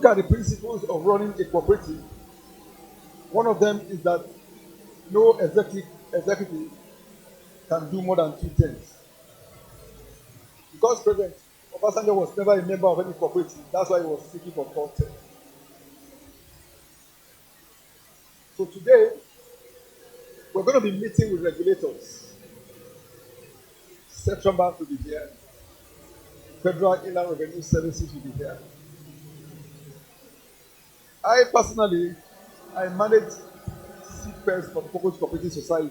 look at the principles of running a cooperative, one of them is that no executive can do more than two things. Because President Obasanjo was never a member of any cooperative, that's why he was seeking for third term. So today, we're going to be meeting with regulators. Central Bank will be here. Federal Inland Revenue Services will be here. I personally, I manage CFAN for the Cooperative Cooperative Society,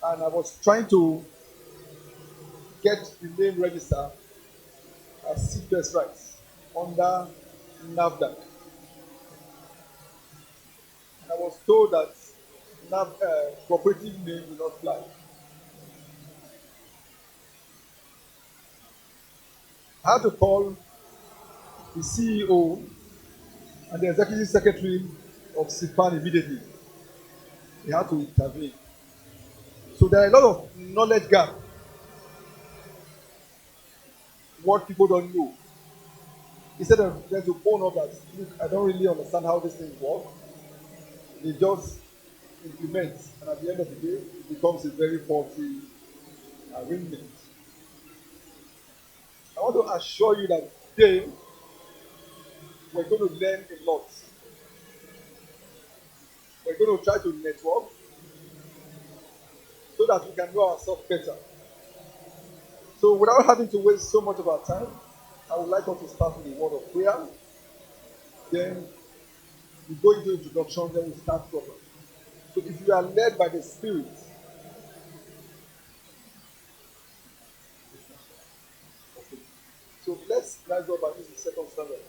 and I was trying to get the name register as CFAN rights under NAFDAC. And I was told that cooperative name will not fly. I had to call the CEO and the executive secretary of CFAN immediately. They had to intervene. So there are a lot of knowledge gap. What people don't know. Instead of them to own up that, look, I don't really understand how this thing works, they just implement, and at the end of the day, it becomes a very faulty arrangement. I want to assure you that today we're going to learn a lot. We're going to try to network so that we can know ourselves better. So without having to waste so much of our time, I would like us to start with a word of prayer. Then we go into introduction, then we start proper. So if you are led by the Spirit, okay. So let's rise up and use the second standard.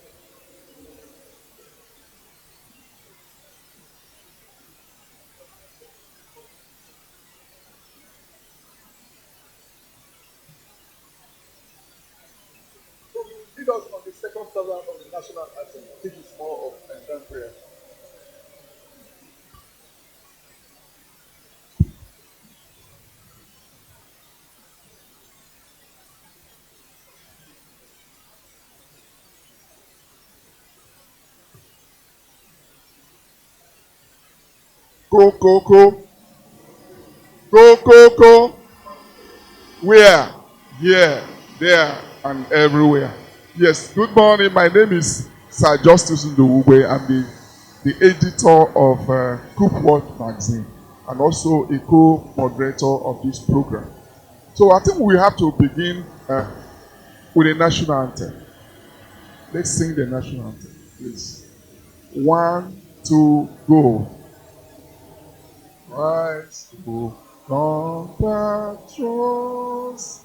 So you will lead us on the second standard of the national anthem. I think it's more of a prayer. Go, go, go. Go, go, go. Where? Here, there, and everywhere. Yes, good morning. My name is Sir Justice Ndowube. I'm the editor of Coopworld magazine and also a co-moderator of this program. So I think we have to begin with the national anthem. Let's sing the national anthem, please. One, two, go. Rise to compatriots.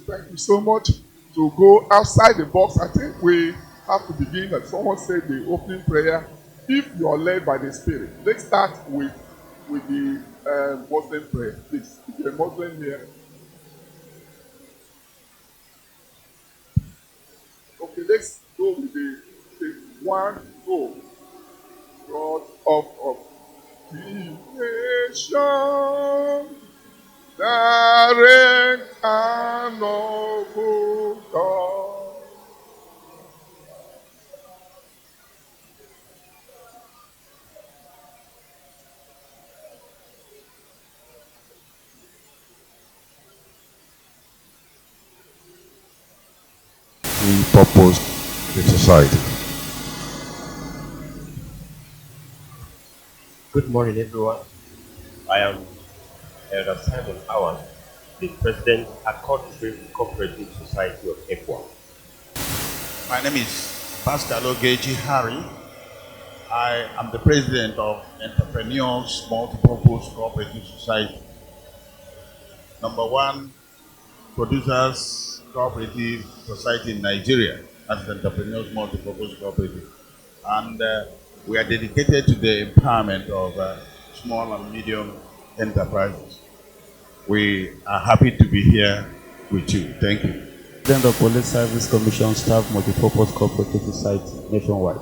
Thank you so much. To go outside the box, I think we have to begin, as someone said, the opening prayer. If you are led by the Spirit, let's start with the Muslim prayer. Please, if you're a Muslim here. Okay, let's go with the one, go. God of creation. Direct and noble God. We purpose the society. Good morning, everyone. I am Elder Simon Awan, the President at Cooperative Society of Equa. My name is Pastor Logeji Harry. I am the president of Entrepreneurs Multipurpose Cooperative Society. Number one, Producers Cooperative Society in Nigeria. That's the Entrepreneurs Multipurpose Cooperative. And we are dedicated to the empowerment of small and medium enterprises. We are happy to be here with you. Thank you. President of Police Service Commission Staff Multipurpose Cooperative Society nationwide.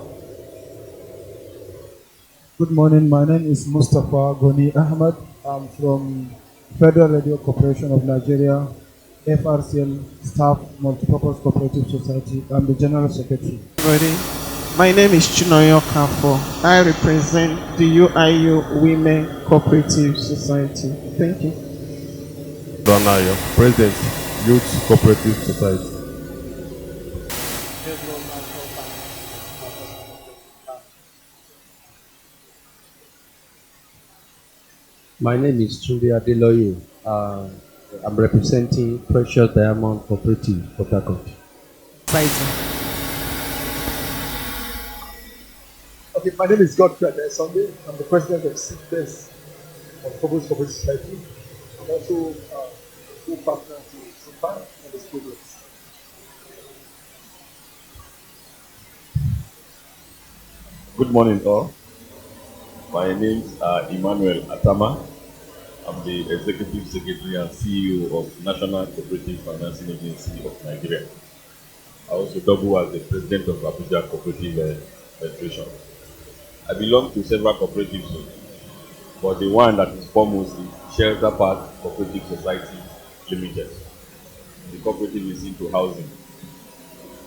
Good morning. My name is Mustafa Goni Ahmed. I'm from Federal Radio Corporation of Nigeria, FRCL Staff Multipurpose Cooperative Society. I'm the General Secretary. My name is Chinoyo Kafo. I represent the UIU Women Cooperative Society. Thank you. Donayo, President, Youth Cooperative Society. My name is Tunde Adeloye. I'm representing Precious Diamond Cooperative, Port Harcourt. Okay, my name is Godfrey Sunday. I'm the president of CFAN of Cooperative Cooperative Society. I'm also co-partner to CFAN and the programs. Good morning, all. My name is Emmanuel Atama. I'm the Executive Secretary and CEO of National Cooperative Financing Agency of Nigeria. I also double as the President of Abuja Cooperative Federation. I belong to several cooperatives, but the one that is foremost is Shelter Park Cooperative Society Limited. The cooperative is into housing.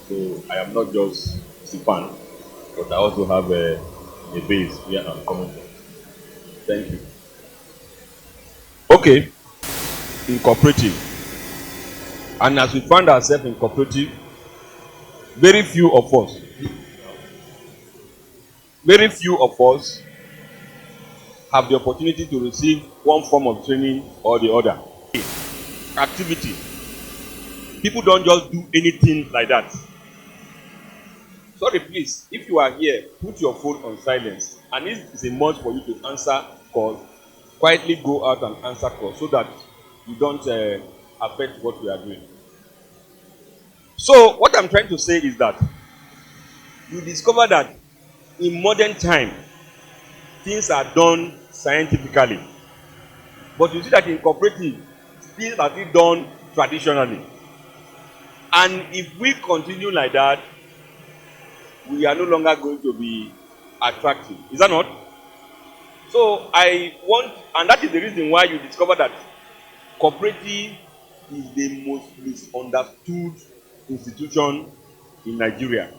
So I am not just CFAN, but I also have a base where I'm coming from. Thank you. Okay, in cooperative, and as we find ourselves in cooperative, very few of us have the opportunity to receive one form of training or the other. Activity. People don't just do anything like that. Sorry, please, if you are here, put your phone on silence, and it is a must for you to answer calls. Quietly go out and answer calls so that you don't affect what we are doing. So, what I'm trying to say is that you discover that in modern time, things are done scientifically. But you see that in cooperative, things are still done traditionally. And if we continue like that, we are no longer going to be attractive. Is that not? So I want, and that is the reason why you discover that cooperative is the most misunderstood institution in Nigeria.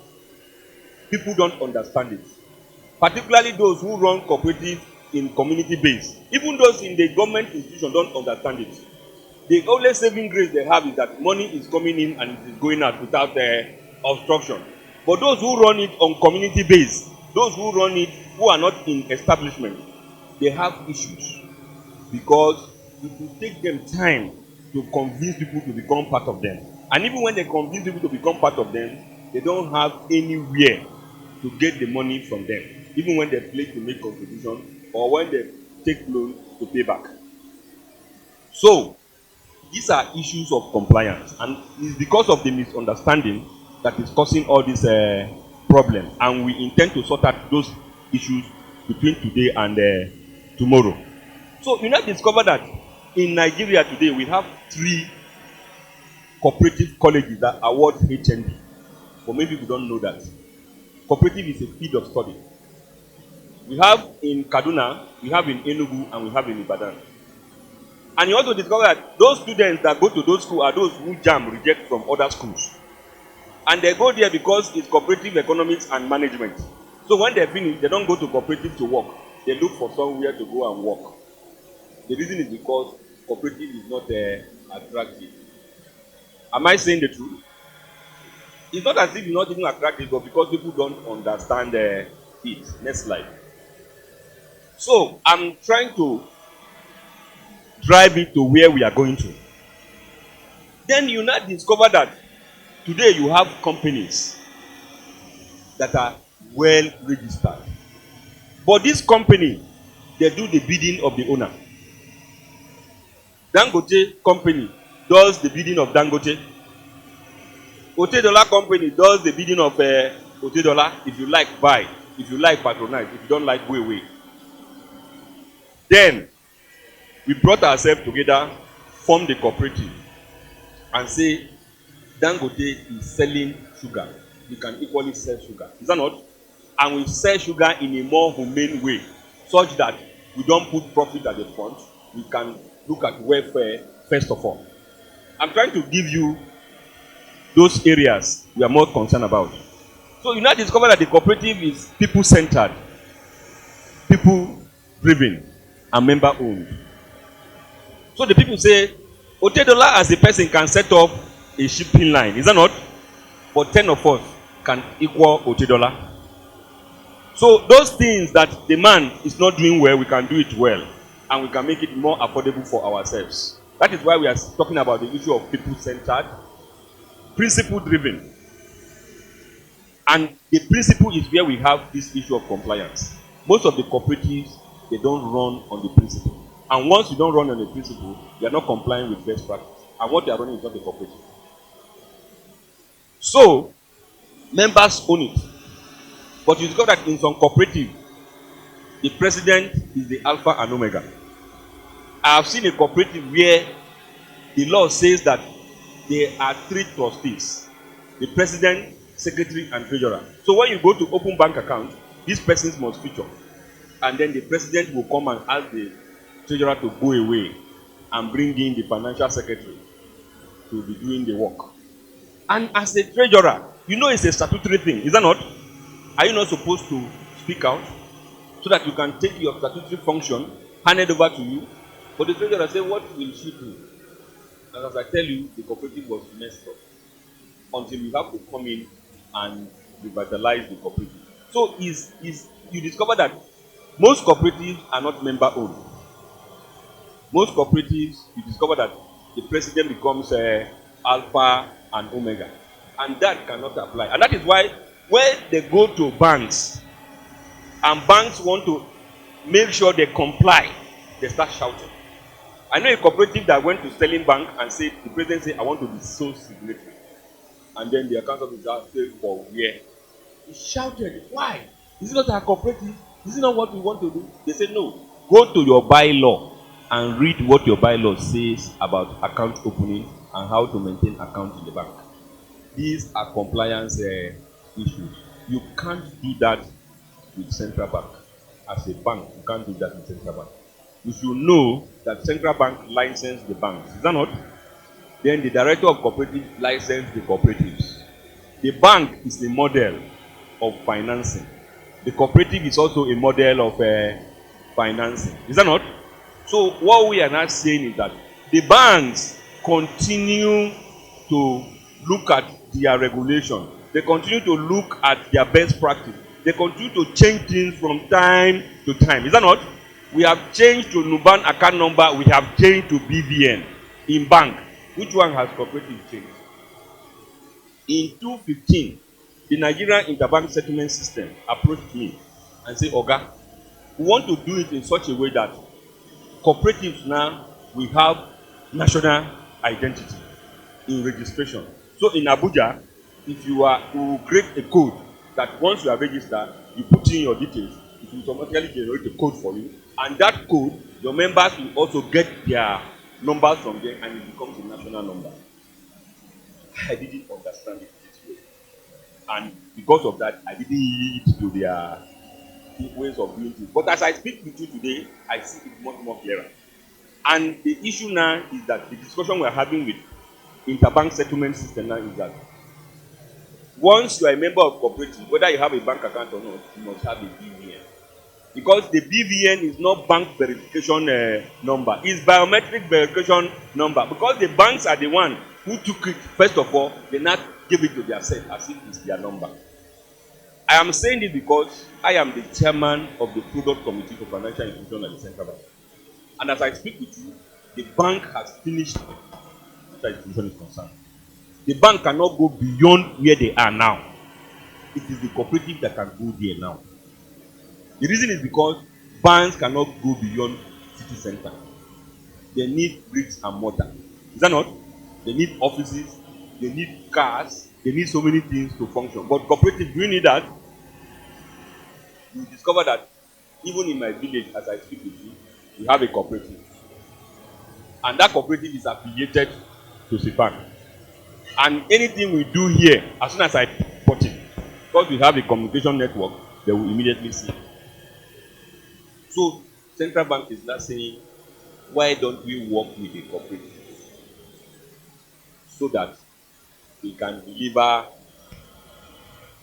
People don't understand it. Particularly those who run cooperative in community base. Even those in the government institution don't understand it. The only saving grace they have is that money is coming in and it is going out without obstruction. But those who run it on community base, those who run it who are not in establishment, they have issues. Because it will take them time to convince people to become part of them. And even when they convince people to become part of them, they don't have anywhere to get the money from them. Even when they pledge to make contribution or when they take loan to pay back. So, these are issues of compliance, and it's because of the misunderstanding that is causing all these problems, and we intend to sort out those issues between today and tomorrow. So you now discover that in Nigeria today we have 3 cooperative colleges that award HND, but maybe we don't know that. Cooperative is a field of study. We have in Kaduna, we have in Enugu, and we have in Ibadan. And you also discover that those students that go to those schools are those who jam reject from other schools. And they go there because it's cooperative economics and management. So when they finish, they don't go to cooperative to work. They look for somewhere to go and work. The reason is because cooperative is not attractive. Am I saying the truth? It's not as if it's not even attractive, but because people don't understand it. Next slide. So I'm trying to drive it to where we are going to. Then you now discover that today you have companies that are well registered. But this company, they do the bidding of the owner. Dangote company does the bidding of Dangote. Otedola company does the bidding of Otedola. If you like, buy. If you like, patronize. If you don't like, go away. Then we brought ourselves together, formed a cooperative, and say Dangote is selling sugar. We can equally sell sugar. Is that not? And we sell sugar in a more humane way, such that we don't put profit at the front. We can look at welfare first of all. I'm trying to give you those areas we are more concerned about. So you now discover that the cooperative is people-centered, people-driven, and member-owned. So the people say, Otedola as a person can set up a shipping line. Is that not? But 10 of us can equal Otedola. So those things that the man is not doing well, we can do it well. And we can make it more affordable for ourselves. That is why we are talking about the issue of people-centered, principle-driven. And the principle is where we have this issue of compliance. Most of the cooperatives, they don't run on the principle. And once you don't run on the principle, you are not complying with best practice. And what they are running is not a cooperative. So, members own it. But you discover that in some cooperative, the president is the alpha and omega. I have seen a cooperative where the law says that there are 3 trustees: the president, secretary, and treasurer. So when you go to open bank account, these persons must feature. And then the president will come and ask the treasurer to go away and bring in the financial secretary to be doing the work. And as a treasurer, you know it's a statutory thing, is that not? Are you not supposed to speak out so that you can take your statutory function handed over to you? But the treasurer said, what will she do? And as I tell you, the cooperative was messed up until you have to come in and revitalize the cooperative. So you discover that most cooperatives are not member owned. Most cooperatives, you discover that the president becomes alpha and omega. And that cannot apply. And that is why when they go to banks and banks want to make sure they comply, they start shouting. I know a cooperative that went to Sterling Bank and said, the president said, I want to be so signatory. And then the account officer said, for where? He shouted, why? Is it not our cooperative? Is it not what we want to do? They said, no. Go to your bylaw and read what your bylaw says about account opening and how to maintain account in the bank. These are compliance issues. You can't do that with central bank. As a bank, you can't do that with central bank. You should know that central bank licensed the banks. Is that not? Then the director of cooperative licensed the cooperatives. The bank is the model of financing. The cooperative is also a model of financing. Is that not? So what we are now saying is that the banks continue to look at their regulation. They continue to look at their best practice. They continue to change things from time to time. Is that not? We have changed to Nuban account number. We have changed to BVN in bank. Which one has cooperative changed? In 2015, the Nigerian Interbank Settlement System approached me and said, Oga, we want to do it in such a way that cooperatives now will have national identity in registration. So in Abuja, if you will create a code that once you are registered, you put in your details, it will automatically generate a code for you. And that code, your members will also get their numbers from there and it becomes a national number. I didn't understand it this way. And because of that, I didn't yield to their ways of doing things. But as I speak with you today, I see it much more clearer. And the issue now is that the discussion we're having with interbank settlement system now is that once you are a member of cooperative, whether you have a bank account or not, you must have a BVN. Because the BVN is not bank verification number, it's biometric verification number. Because the banks are the one who took it, first of all, they not give it to themselves as if it's their number. I am saying this because I am the chairman of the Product Committee for Financial Institutions at the Central Bank. And as I speak with you, the bank has finished as far as institution is concerned. The bank cannot go beyond where they are now. it is the cooperative that can go there now. The reason is because banks cannot go beyond city center. They need bricks and mortar. Is that not? They need offices, they need cars, they need so many things to function. But cooperative, do you need that? You discover that even in my village, as I speak with you, we have a cooperative. And that cooperative is affiliated to CFAN. And anything we do here, as soon as I report it, because we have a communication network, they will immediately see it. So central bank is now saying, why don't we work with a cooperative so that we can deliver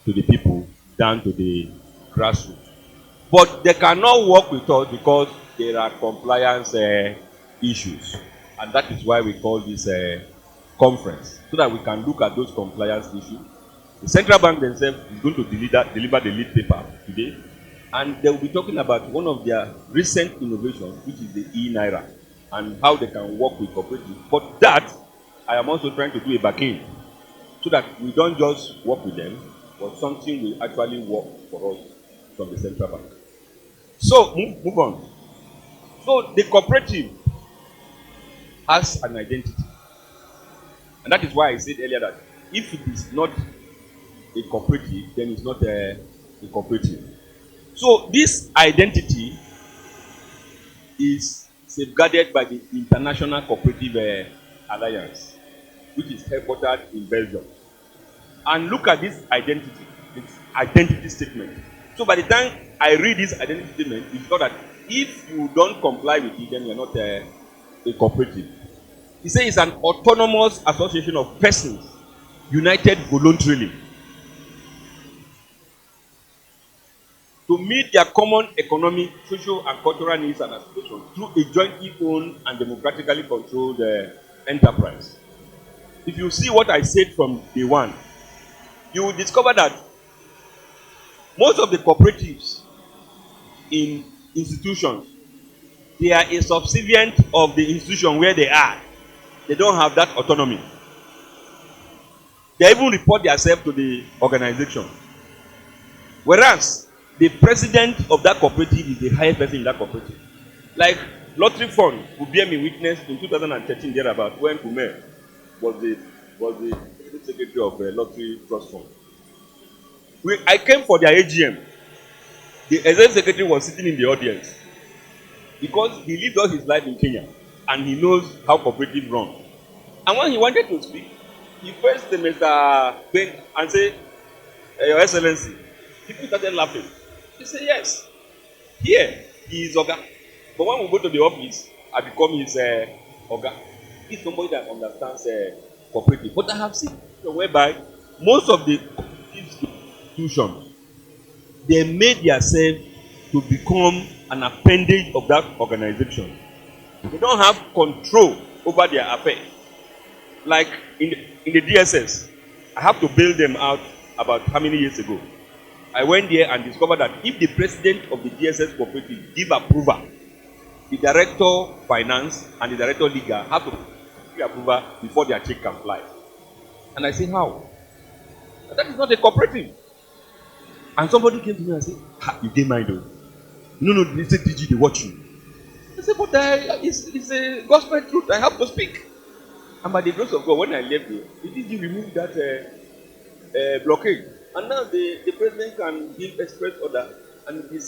to the people down to the grassroots? But they cannot work with us because there are compliance issues, and that is why we call this conference, so that we can look at those compliance issues. The central bank themselves is going to deliver the lead paper today, and they will be talking about one of their recent innovations, which is the e-naira, and how they can work with cooperatives. But that, I am also trying to do a back-end, so that we don't just work with them, but something will actually work for us from the central bank. So, move on. So, the cooperative has an identity. And that is why I said earlier that if it is not a cooperative, then it's not a cooperative. So, this identity is safeguarded by the International Cooperative Alliance, which is headquartered in Belgium. And look at this identity statement. So by the time I read this identity statement, it's got that if you don't comply with it, then you're not a cooperative. He says it's an autonomous association of persons united voluntarily to meet their common economic, social, and cultural needs and aspirations through a jointly owned and democratically controlled enterprise. If you see what I said from day one, you will discover that most of the cooperatives in institutions, they are a subservient of the institution where they are. They don't have that autonomy. They even report themselves to the organization. Whereas the president of that cooperative is the highest person in that cooperative. Like Lottery Fund who bear me witness in 2013 thereabout when Kume was the secretary of the Lottery Trust Fund. I came for their AGM. The executive secretary was sitting in the audience because he lived all his life in Kenya and he knows how cooperative run. And when he wanted to speak, he faced Mr. Ben and said, Your Excellency, people started laughing. He said, Yes, here he is Oga. But when we go to the office, I become his Oga. He's somebody that understands cooperative. But I have seen whereby most of the institutions, they made themselves to become an appendage of that organization. They don't have control over their affairs. Like in the DSS, I have to bail them out about how many years ago. I went there and discovered that if the president of the DSS cooperative give approval, the director finance and the director legal have to give approval before their check can fly. And I say, how? That is not a cooperative. And somebody came to me and said, you get mind though. No, they say DG, they watch you. I said, but it's a gospel truth. I have to speak. And by the grace of God, when I left there, the DG removed that blockade. And now the president can give express order and it is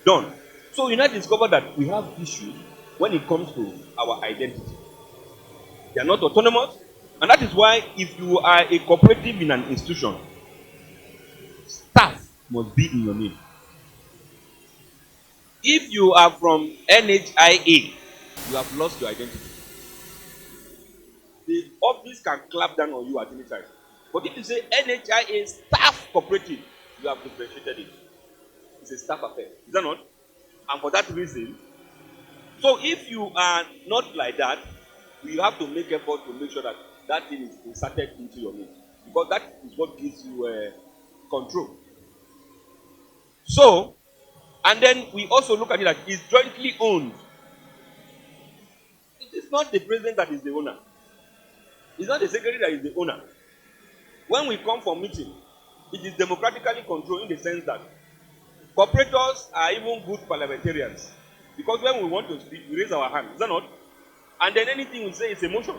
done. So you now discover that we have issues when it comes to our identity. They are not autonomous. And that is why if you are a cooperative in an institution, staff must be in your name. If you are from NHIA, you have lost your identity. The office can clap down on you at any time. But if you say NHIA staff cooperative, you have differentiated it. It's a staff affair. Is that not? And for that reason, so if you are not like that, you have to make effort to make sure that that thing is inserted into your name. Because that is what gives you control. So, and then we also look at it that it's jointly owned. It is not the president that is the owner. It's not the secretary that is the owner. When we come for meeting, It is democratically controlled in the sense that cooperators are even good parliamentarians. Because when we want to speak, we raise our hand. Is that not? And then anything we say is a motion,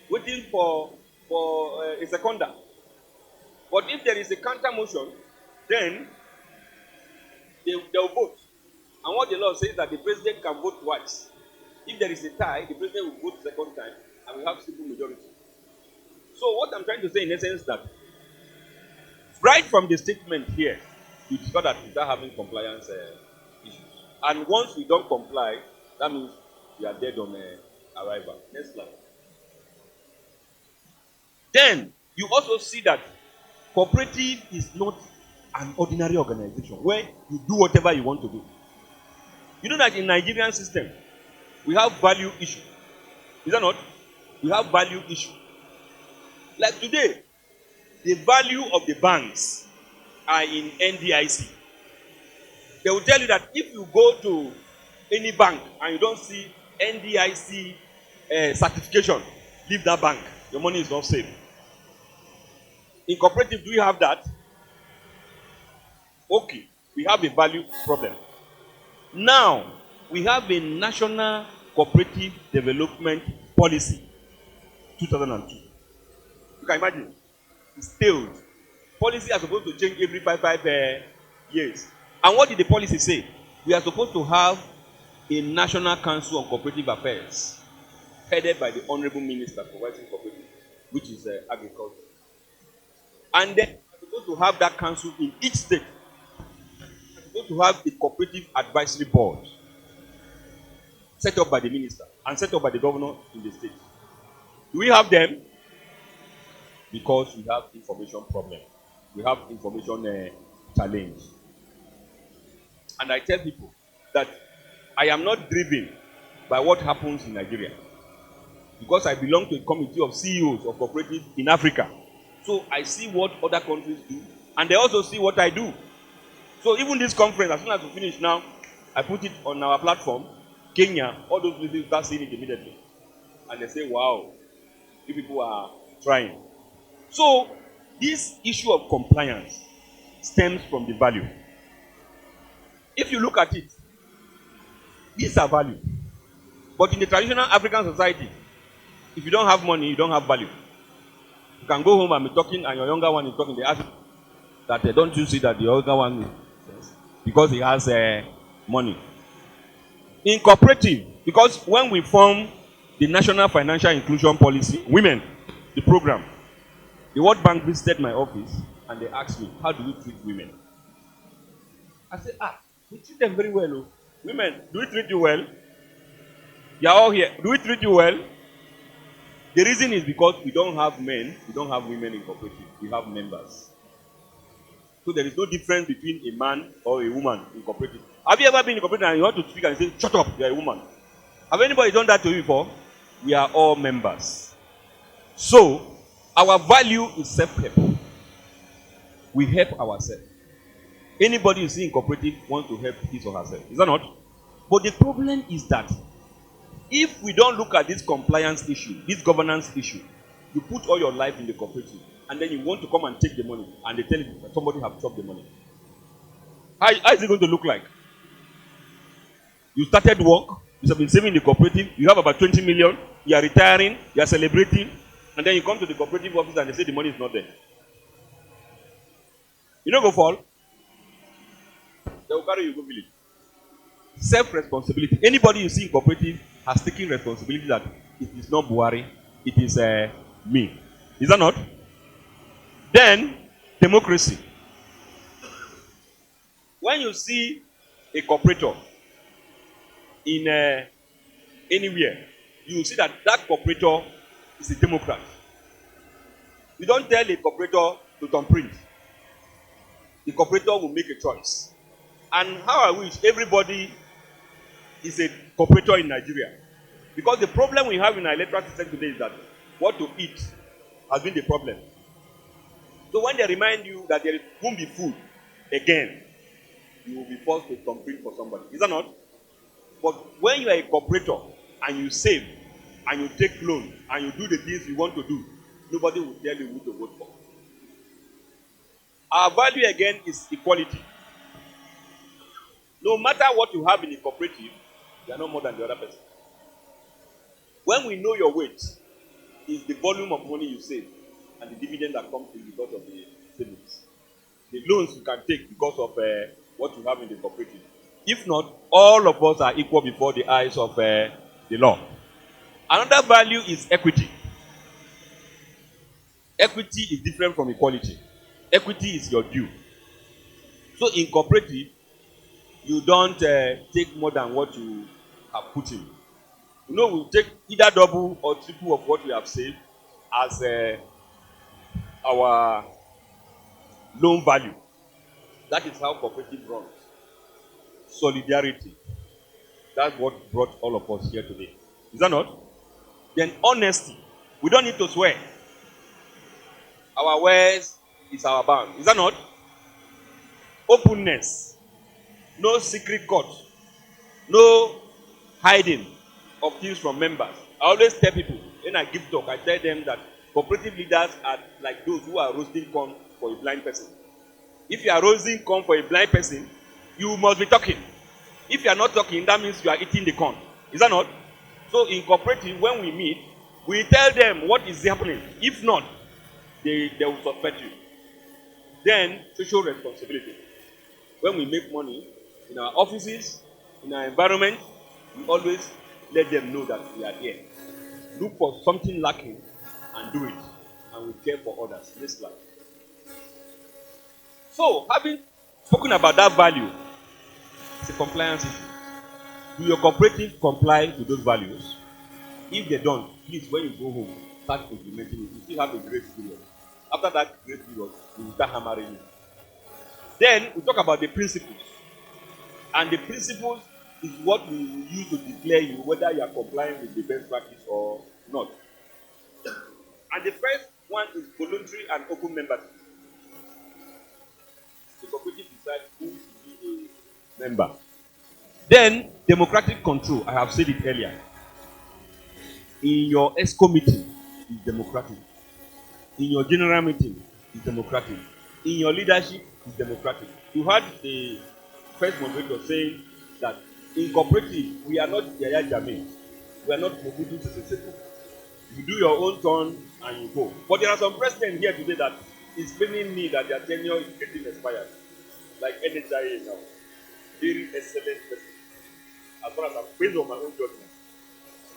waiting for a seconder. But if there is a counter motion, then they'll vote. And what the law says that the president can vote twice. If there is a tie, the president will vote second time and we have simple majority. So what I'm trying to say in essence that right from the statement here, you discover that we start having compliance issues. And once we don't comply, that means we are dead on arrival. Next slide. Then you also see that cooperative is not an ordinary organization where you do whatever you want to do. You know that in Nigerian system, we have value issue. Is that not? We have value issue. Like today, the value of the banks are in NDIC. They will tell you that if you go to any bank and you don't see NDIC certification, leave that bank. Your money is not safe. In cooperative, do we have that? Okay, we have a value problem. Now, we have a national cooperative development policy, 2002. You can imagine, it's failed. Policy are supposed to change every five years. And what did the policy say? We are supposed to have a National Council on Cooperative Affairs, headed by the Honorable Minister for Rights and Cooperative, which is Agriculture. And then we are supposed to have that council in each state. We are supposed to have a cooperative advisory board set up by the minister and set up by the governor in the state. Do we have them? Because we have information problem. We have information challenge. And I tell people that I am not driven by what happens in Nigeria. Because I belong to a committee of CEOs of cooperatives in Africa. So I see what other countries do, and they also see what I do. So even this conference, as soon as we finish now, I put it on our platform, Kenya, all those people start seeing it immediately. And they say, wow, you people are trying. So this issue of compliance stems from the value. If you look at it, these are value. But in the traditional African society, if you don't have money, you don't have value. You can go home and be talking, and your younger one is talking. They ask you that don't you see that the younger one is because he has money. In cooperative, because when we form the National Financial Inclusion Policy, women, the program, the World Bank visited my office and they asked me, how do we treat women? I said, we treat them very well. Oh. Women, do we treat you well? You are all here. Do we treat you well? The reason is because we don't have men, we don't have women in cooperative. We have members. So there is no difference between a man or a woman in cooperative. Have you ever been in cooperative and you want to speak and say, shut up, you are a woman? Have anybody done that to you before? We are all members. So, our value is self-help. We help ourselves. Anybody you see in cooperative wants to help his or herself. Is that not? But the problem is that if we don't look at this compliance issue, this governance issue, you put all your life in the cooperative and then you want to come and take the money and they tell you that somebody have chopped the money. How is it going to look like? You started work, you have been saving in the cooperative, you have about 20 million, you are retiring, you are celebrating, and then you come to the cooperative office and they say the money is not there. You don't go fall. They will carry you go village. Self-responsibility. Anybody you see in cooperative has taken responsibility that it is not Buhari, it is me. Is that not? Then, democracy. When you see a cooperator in anywhere, you will see that that cooperator is a Democrat. You don't tell a cooperator to thumbprint. The cooperator will make a choice. And how I wish everybody is a cooperator in Nigeria. Because the problem we have in our electoral system today is that what to eat has been the problem. So when they remind you that there won't be food again, you will be forced to thumbprint for somebody. Is that not? But when you are a cooperator and you save and you take loan and you do the things you want to do, nobody will tell you who to vote for. Our value again is equality. No matter what you have in a cooperative, you are not more than the other person. When we know your weight, is the volume of money you save and the dividend that comes in because of the savings. The loans you can take because of what you have in the cooperative. If not, all of us are equal before the eyes of the law. Another value is equity. Equity is different from equality. Equity is your due. So in cooperative, you don't take more than what you have put in. You know, we take either double or triple of what we have saved as our loan value. That is how cooperative runs. Solidarity. That's what brought all of us here today. Is that not? Then honesty. We don't need to swear. Our words is our bond. Is that not? Openness. No secret court. No hiding of things from members. I always tell people, when I give talk, I tell them that cooperative leaders are like those who are roasting corn for a blind person. If you are roasting corn for a blind person, you must be talking. If you are not talking, that means you are eating the corn. Is that not? So in cooperative, when we meet, we tell them what is happening. If not, they will suspect you. Then, social responsibility. When we make money in our offices, in our environment, we always let them know that we are here. Look for something lacking and do it. And we care for others in this life. So, having spoken about that value, it's a compliance issue. Do your cooperative comply to those values? If they don't, please, when you go home, start implementing it. You still have a grace period. After that grace period, you will start hammering it. Then we talk about the principles. And the principles is what we will use to declare you whether you are complying with the best practice or not. And the first one is voluntary and open membership. The cooperative decides who should be a member. Then democratic control. I have said it earlier. In your ESCO meeting, is democratic. In your general meeting, is democratic. In your leadership, is democratic. You heard the first moderator saying that in cooperative, we are not Yaya Jammeh. We are not Mobutu Sese Seko. You do your own turn and you go. But there are some presidents here today that is feeling me that their tenure is getting expired. Like NHIA now. Very excellent person. As far as I'm based on my own judgment.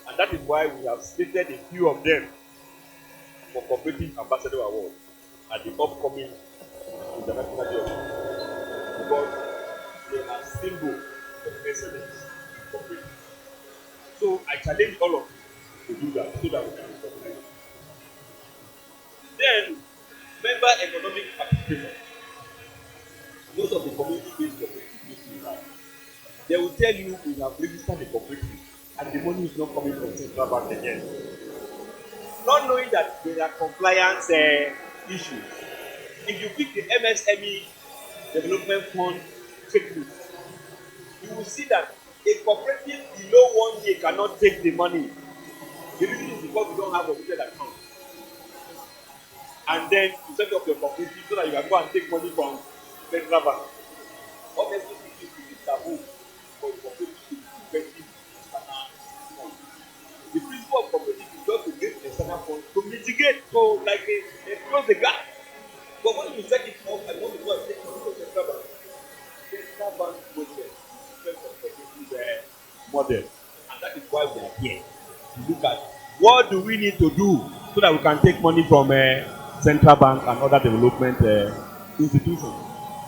And that is why we have stated a few of them for Cooperative Ambassador Award at the upcoming International Day of Youth. Because they are symbol of excellence in cooperative. So I challenge all of you to do that so that we can recognize. Then, member economic participation. Most of the community-based cooperatives, they will tell you we have registered the cooperative and the money is not coming from central bank again. Not knowing that there are compliance issues. If you pick the MSME Development Fund checklist, you will see that a cooperative below 1 year cannot take the money. The reason is because we don't have a limited account. And then you set up your cooperative so that you can go and take money from central bank. Obviously, it is taboo for the cooperative to be effective external fund. The principle of cooperative is just to get external funds to mitigate, so like they close the gap. But when you set it up, I want to go and take money from central bank. Central bank process is different from cooperative model, and that is why we are here to look at what do we need to do so that we can take money from central bank and other development institutions.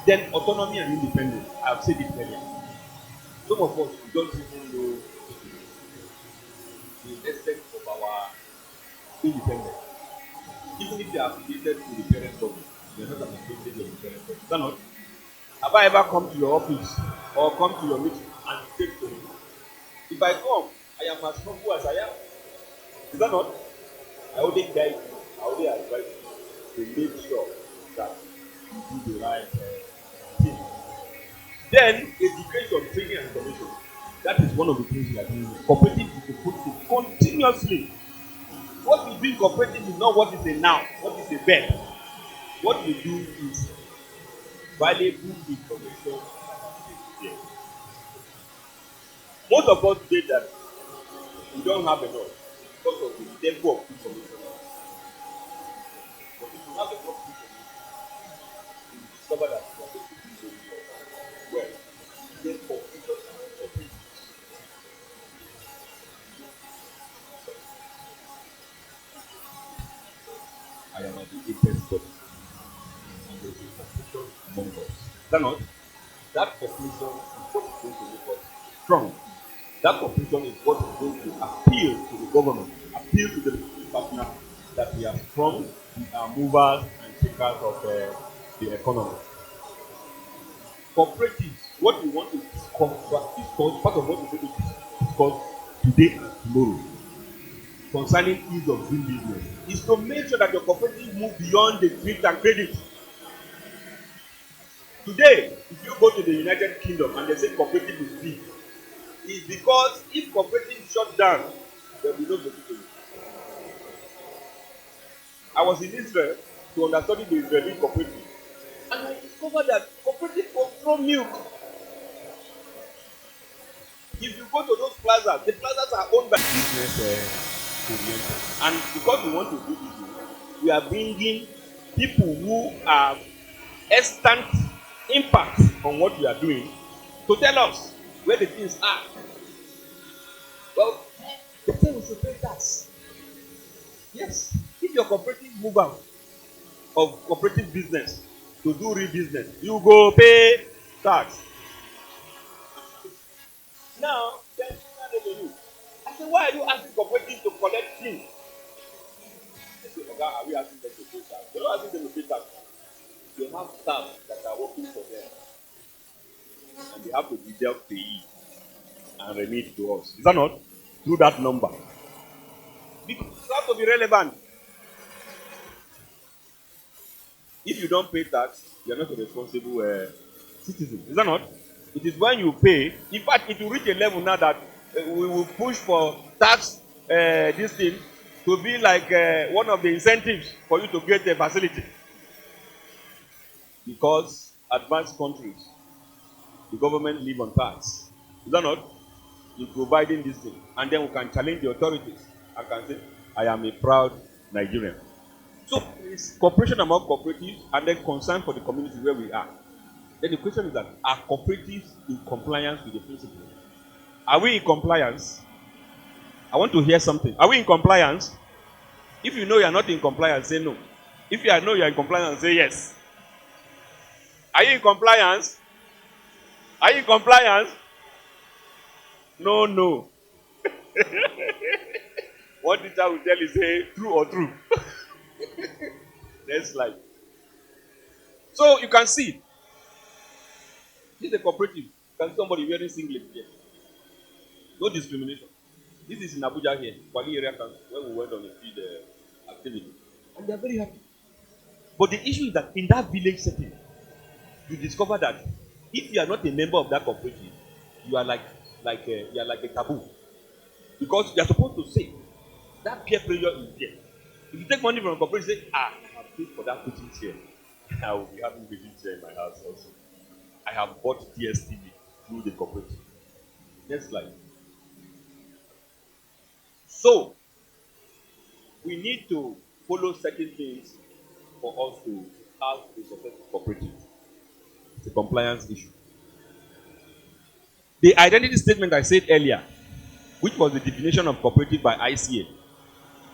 Then autonomy and independence. I have said it earlier. Some of us we don't even know the extent of our independence. Even if they are affiliated to the parent body, they are not affiliated to the parent body. Is that not? Have I ever come to your office or come to your meeting and take to me? If I come, I am as humble as I am. Is that not? I only guide you, I only advise you to make sure that you do the right thing. Then, education, training, and information. That is one of the things we are doing. Cooperative is to put it continuously. What we do in cooperative is not what is a noun, what is a verb. What we do is valuable information there. Most of us say that we don't have enough because of the level of information. But if you have enough information, you will discover that you are going to do very well. Therefore, focus on everything. I am educated body, and there is a population among us. Is that not? That population is what is going to make us strong. That population is what is going to appeal to the government, appeal to the partner that we are strong, we are movers and shakers of the economy. Cooperatives, what we want to discuss part of what we're going to discuss today and tomorrow concerning ease of doing business is to make sure that your cooperative move beyond the gift and credit. Today, if you go to the United Kingdom and they say cooperative is big, it's because if cooperative shut down, there will be no cooperative. I was in Israel to understudy the Israeli cooperative, and I discovered that cooperative control milk. If you go to those plazas, the plazas are owned by business oriented. And because we want to do business, we are bringing people who have instant impact on what we are doing to tell us where the things are. Well, they say we should pay tax. Yes, if your cooperative move out of cooperative business to do real business, you go pay tax. Now, then revenue. I said, why are you asking cooperatives to collect things? I said, okay, are we asking them to pay tax? They're not asking them to pay tax. They have staff that are working for them, and they have to deduct payee and remit to us. Is that not? Through that number. Because you have to be relevant. If you don't pay tax, you are not a responsible citizen. Is that not? It is when you pay. In fact, it will reach a level now that we will push for tax this thing to be like one of the incentives for you to get a facility. Because advanced countries, the government live on tax. Is that not? In providing this thing. And then we can challenge the authorities and can say, I am a proud Nigerian. So it's cooperation among cooperatives and then concern for the community where we are. Then the question is that, are cooperatives in compliance with the principle? Are we in compliance? I want to hear something. Are we in compliance? If you know you are not in compliance, say no. If you know you are in compliance, say yes. Are you in compliance? Are you in compliance? No, no. What teacher will tell you, say true or true. Next slide. So you can see, this is a cooperative. You can see somebody wearing singlet here. No discrimination. This is in Abuja here, Kwali area council, when we went on a field activity. And they are very happy. But the issue is that in that village setting, you discover that if you are not a member of that cooperative, you are like a taboo. Because you are supposed to say that peer pressure is there. If you take money from a cooperative, say, I have paid for that coaching chair. I will be having coaching chair in my house also. I have bought DSTV through the cooperative. Next slide. So, we need to follow certain things for us to have a successful cooperative. It's a compliance issue. The identity statement I said earlier, which was the definition of cooperative by ICA,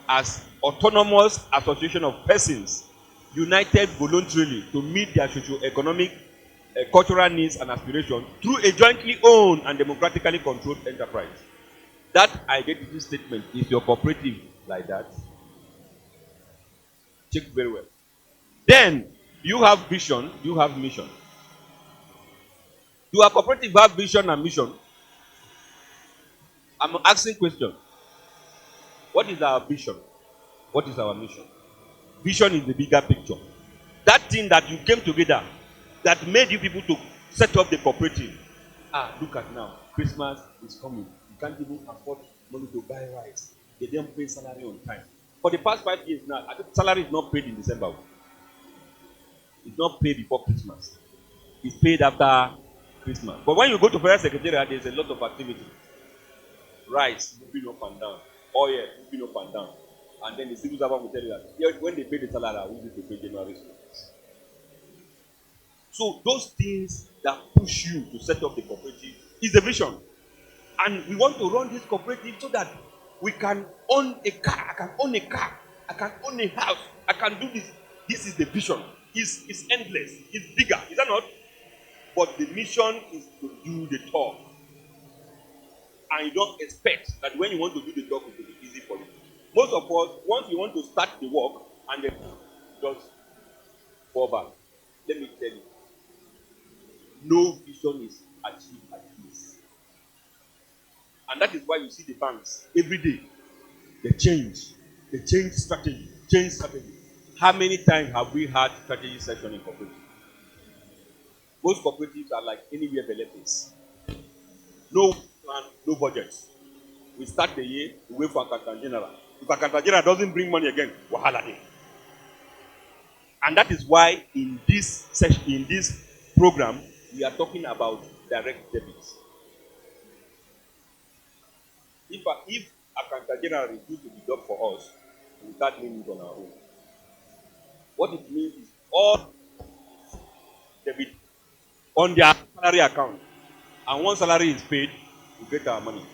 as autonomous association of persons united voluntarily to meet their socio-economic, cultural needs and aspirations through a jointly owned and democratically controlled enterprise. That identity statement is your cooperative like that. Check very well. Then you have vision, you have mission. Do our cooperative have vision and mission? I'm asking question. What is our vision? What is our mission? Vision is the bigger picture. That thing that you came together that made you people to set up the cooperative. Look at now. Christmas is coming. You can't even afford money to buy rice. They don't pay salary on time. For the past 5 years now, I think salary is not paid in December. It's not paid before Christmas. is paid after Christmas. But when you go to Federal Secretariat, there's a lot of activity. Rice moving up and down, oil moving up and down. And then the civil servant will tell you that when they pay the salary, I will need to pay January school. So those things that push you to set up the cooperative is the vision. And we want to run this cooperative so that we can own a car. I can own a car. I can own a house. I can do this. This is the vision. It's endless. It's bigger. Is that not? But the mission is to do the talk. And you don't expect that when you want to do the talk, it will be easy for you. Most of us, once you want to start the work, and then just fall back. Let me tell you, no vision is achieved at least. And that is why you see the banks every day. They change strategy, change strategy. How many times have we had strategy session in cooperatives? Most cooperatives are like anywhere Beletes. No plan, no budget. We start the year, we wait for Accountant General. If Accountant General doesn't bring money again, wahala dey. And that is why in this session, in this program, we are talking about direct debits. If Accountant General refuse to deduct for us, we start doing it on our own. What it means is all debit on their salary account, and once salary is paid, we get our money.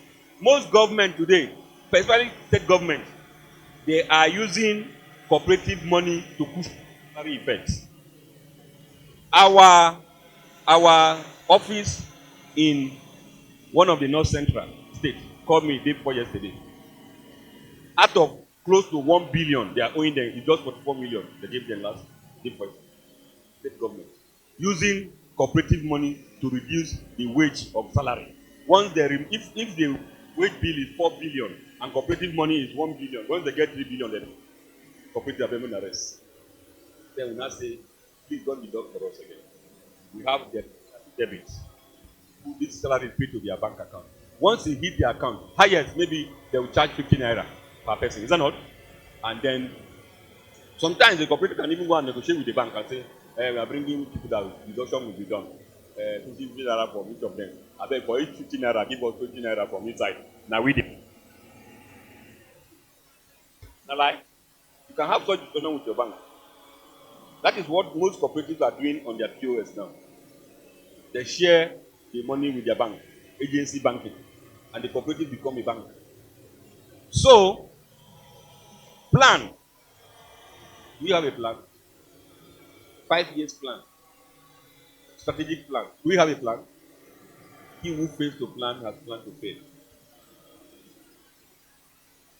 Most government today, especially state government, they are using cooperative money to push salary effects. Our office in one of the North Central states called me day before yesterday. Out of close to 1 billion they are owing them, it's just 44 million they gave them last day before state government. Using cooperative money to reduce the wage of salary. Once they if the wage bill is 4 billion and cooperative money is 1 billion, once they get 3 billion, then cooperative are payment arrest. Then we now say, please don't deduct for us again. We have the debit. This salary is paid to their bank account. Once it hit the account, highest maybe they will charge 50 naira per person. Is that not? And then sometimes the cooperative can even go and negotiate with the bank and say, we are bringing people that deduction will be done. 50 naira from each of them. I beg for each 50 naira, give us 20 naira from inside. Now we did. Now, like, you can have such discussion with your bank. That is what most cooperatives are doing on their POS now. They share the money with their bank, agency banking, and the cooperative become a bank. So, plan. Do you have a plan? 5 years plan. Strategic plan. Do we have a plan? He who fails to plan has planned to fail.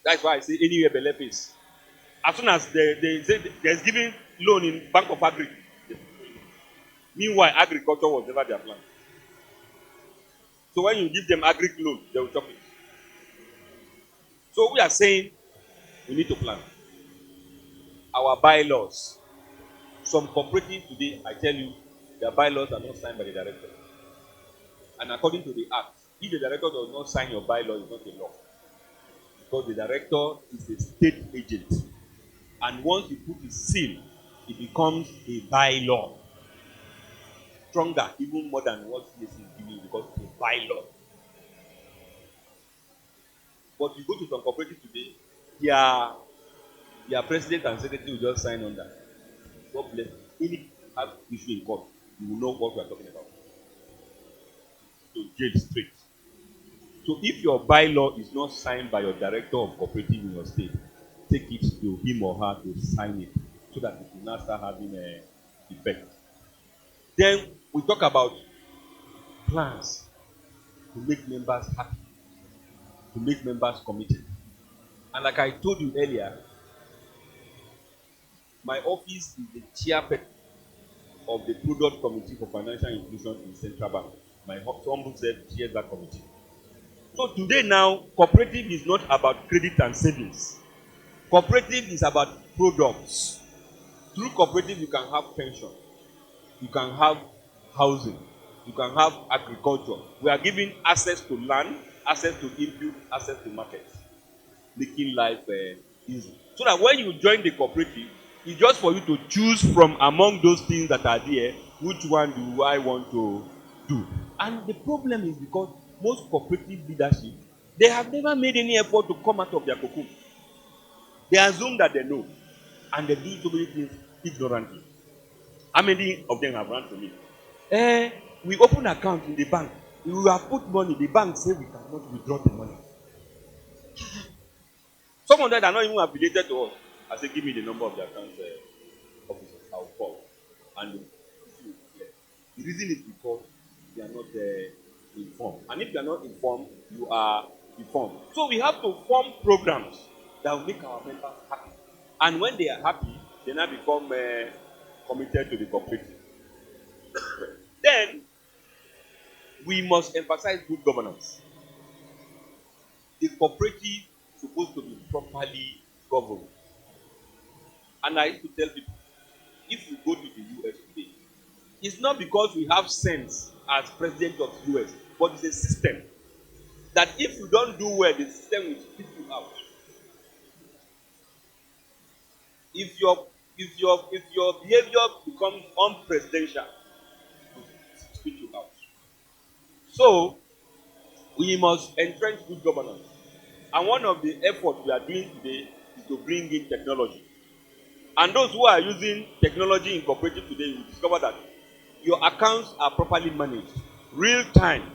That's why I say anywhere Bele face. As soon as they say there's giving loan in Bank of Agri. Meanwhile, agriculture was never their plan. So when you give them agri loan, they will chop it. So we are saying we need to plan. Our bylaws. Some cooperatives today, I tell you, their bylaws are not signed by the director. And according to the act, if the director does not sign your bylaw, it's not a law. Because the director is a state agent. And once you put his seal, it becomes a bylaw. Stronger, even more than what CAC is giving you, because it's a bylaw. But you go to some cooperative today, their president and secretary will just sign on that. God bless. If you have issue in court, you will know what we are talking about. So jail straight. So if your bylaw is not signed by your director of cooperative in your state, take it to him or her to sign it so that it will not start having an effect. Then we talk about plans to make members happy, to make members committed. And like I told you earlier, my office is the chairperson of the Product Committee for Financial Inclusion in Central Bank. My humble self chairs that committee. So today now, cooperative is not about credit and savings. Cooperative is about products. Through cooperative, you can have pension, you can have housing, you can have agriculture. We are giving access to land, access to input, access to markets, making life easy. So that when you join the cooperative, it's just for you to choose from among those things that are there which one do I want to do? And the problem is because most cooperative leadership, they have never made any effort to come out of their cocoon. They assume that they know, and they do so many things ignorantly. How many of them have run to me? We open account in the bank. We have put money. The bank say we cannot withdraw the money. Some of them are not even affiliated to us. I say, give me the number of the account officers. I'll call. And the reason is because they are not informed. And if you are not informed, you are informed. So we have to form programs that will make our members happy. And when they are happy, they now become committed to the cooperative. Then, we must emphasize good governance. The cooperative is supposed to be properly governed. And I used to tell people, if you go to the US today, it's not because we have sense as president of the US, but it's a system that if you don't do well, the system will spit you out. If your behavior becomes unpresidential, it will spit you out. So we must entrench good governance. And one of the efforts we are doing today is to bring in technology. And those who are using technology in cooperative today will discover that your accounts are properly managed, real time.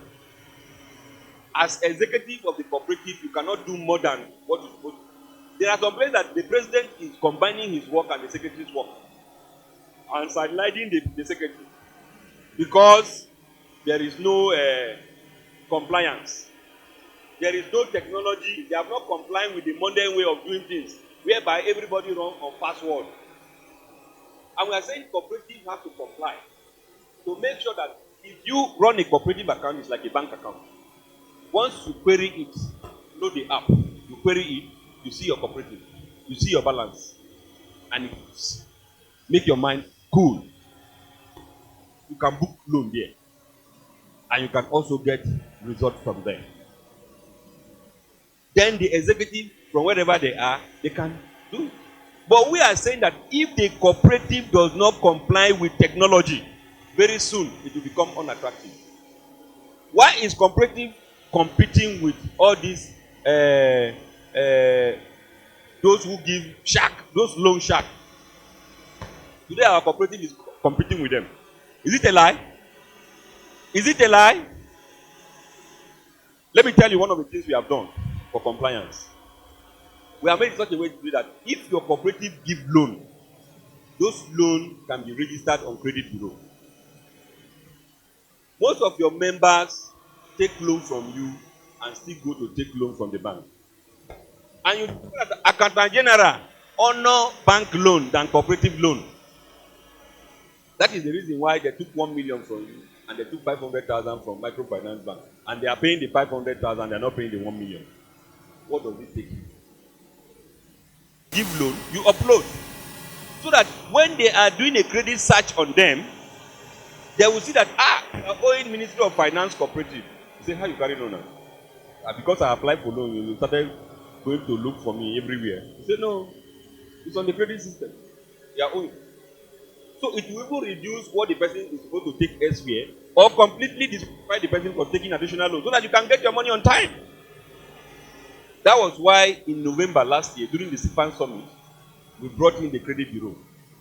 As executive of the cooperative, you cannot do more than what you're supposed to. There are some places that the president is combining his work and the secretary's work and sidelining the secretary because there is no compliance. There is no technology. They are not complying with the modern way of doing things, whereby everybody runs on password. And we are saying cooperatives have to comply to make sure that if you run a cooperative account, it's like a bank account. Once you query it, load the app, you query it, you see your cooperative, you see your balance, and it make your mind cool. You can book loan there, and you can also get results from there. Then the executive, from wherever they are, they can do it. But we are saying that if the cooperative does not comply with technology, very soon it will become unattractive. Why is cooperative competing with all these those who give shark, those loan shark? Today our cooperative is competing with them. Is it a lie? Is it a lie? Let me tell you one of the things we have done for compliance. We have made it such a way to do that if your cooperative give loan, those loans can be registered on credit bureau. Most of your members take loan from you and still go to take loan from the bank. And you know that accountant general honor bank loan than cooperative loan. That is the reason why they took 1 million from you and they took 500,000 from microfinance bank, and they are paying the 500,000. They are not paying the 1 million. What does it take you? Give loan, you upload, so that when they are doing a credit search on them, they will see that you are owing Ministry of Finance cooperative. You say, how you carry loan now? Because I applied for loan, you started going to look for me everywhere. You say, no, it's on the credit system. You are owing. So it will even reduce what the person is supposed to take elsewhere, or completely disqualify the person for taking additional loan, so that you can get your money on time. That was why in November last year, during the CFAN summit, we brought in the credit bureau.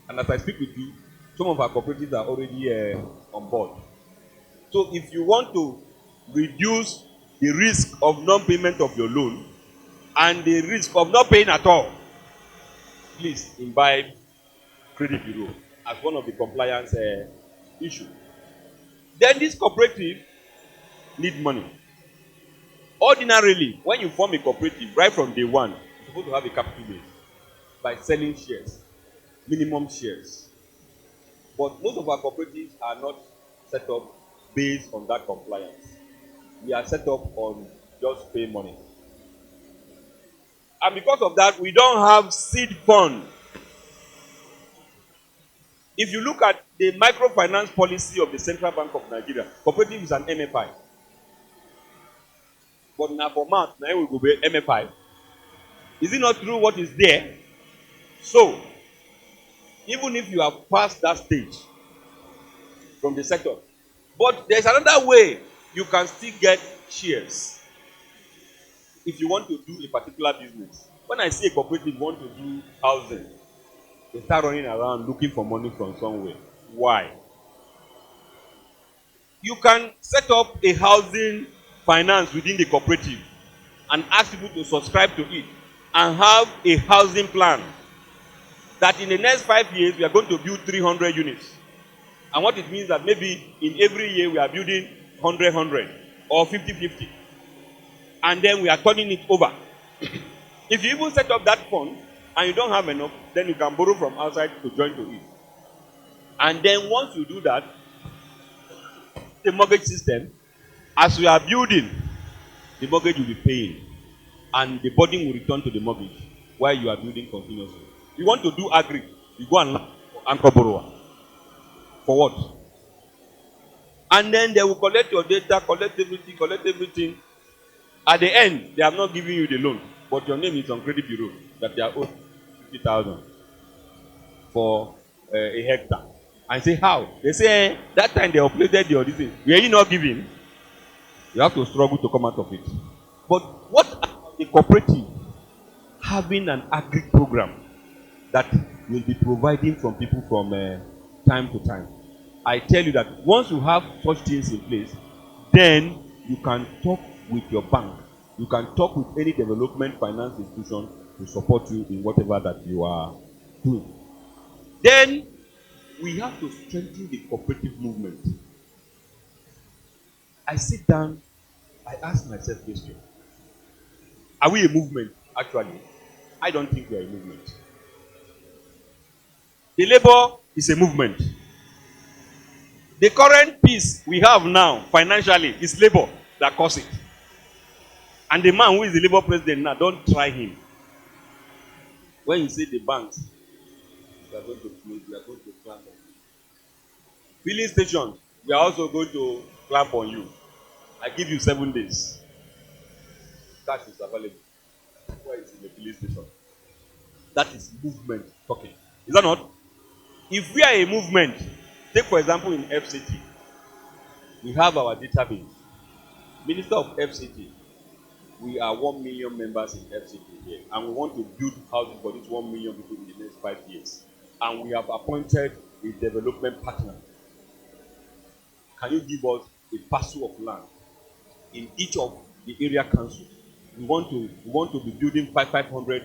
And as I speak with you, some of our cooperatives are already on board. So if you want to reduce the risk of non-payment of your loan and the risk of not paying at all, please imbibe credit bureau as one of the compliance issues. Then this cooperative need money. Ordinarily, when you form a cooperative, right from day one, you're supposed to have a capital base by selling shares, minimum shares. But most of our cooperatives are not set up based on that compliance. We are set up on just pay money. And because of that, we don't have seed fund. If you look at the microfinance policy of the Central Bank of Nigeria, cooperative is an MFI. But now for months, now we go be MFI. Is it not true what is there? So, even if you have passed that stage, from the sector. But there's another way you can still get shares if you want to do a particular business. When I see a cooperative want to do housing, they start running around looking for money from somewhere. Why? You can set up a housing finance within the cooperative and ask people to subscribe to it and have a housing plan that in the next 5 years we are going to build 300 units. And what it means that maybe in every year we are building 100 or 50. And then we are turning it over. If you even set up that fund and you don't have enough, then you can borrow from outside to join to it. And then once you do that, the mortgage system, as we are building, the mortgage will be paying. And the burden will return to the mortgage while you are building continuously. You want to do agri, you go and look for anchor borrower. For what? And then they will collect your data, collect everything. At the end, they have not given you the loan, but your name is on credit bureau that they are owed 50,000 for a hectare. And say how? They say that time they uploaded your this thing. Were you not giving? You have to struggle to come out of it. But what about the cooperative having an agri program that will be providing from people from time to time? I tell you that once you have such things in place, then you can talk with your bank. You can talk with any development finance institution to support you in whatever that you are doing. Then we have to strengthen the cooperative movement. I sit down, I ask myself this question. Are we a movement, actually? I don't think we are a movement. The labor is a movement. The current peace we have now, financially, is labor that caused it. And the man who is the labor president now, don't try him. When you say the banks, we are going to close, we are going to clamp on you. Filling stations, we are also going to clamp on you. I give you 7 days. Cash is available. Where is in the filling station? That is movement talking. Is that not? If we are a movement, take for example in FCT, we have our database. Minister of FCT, we are 1 million members in FCT here, and we want to build housing for these 1 million people in the next 5 years. And we have appointed a development partner. Can you give us a parcel of land in each of the area councils? We want to be building 500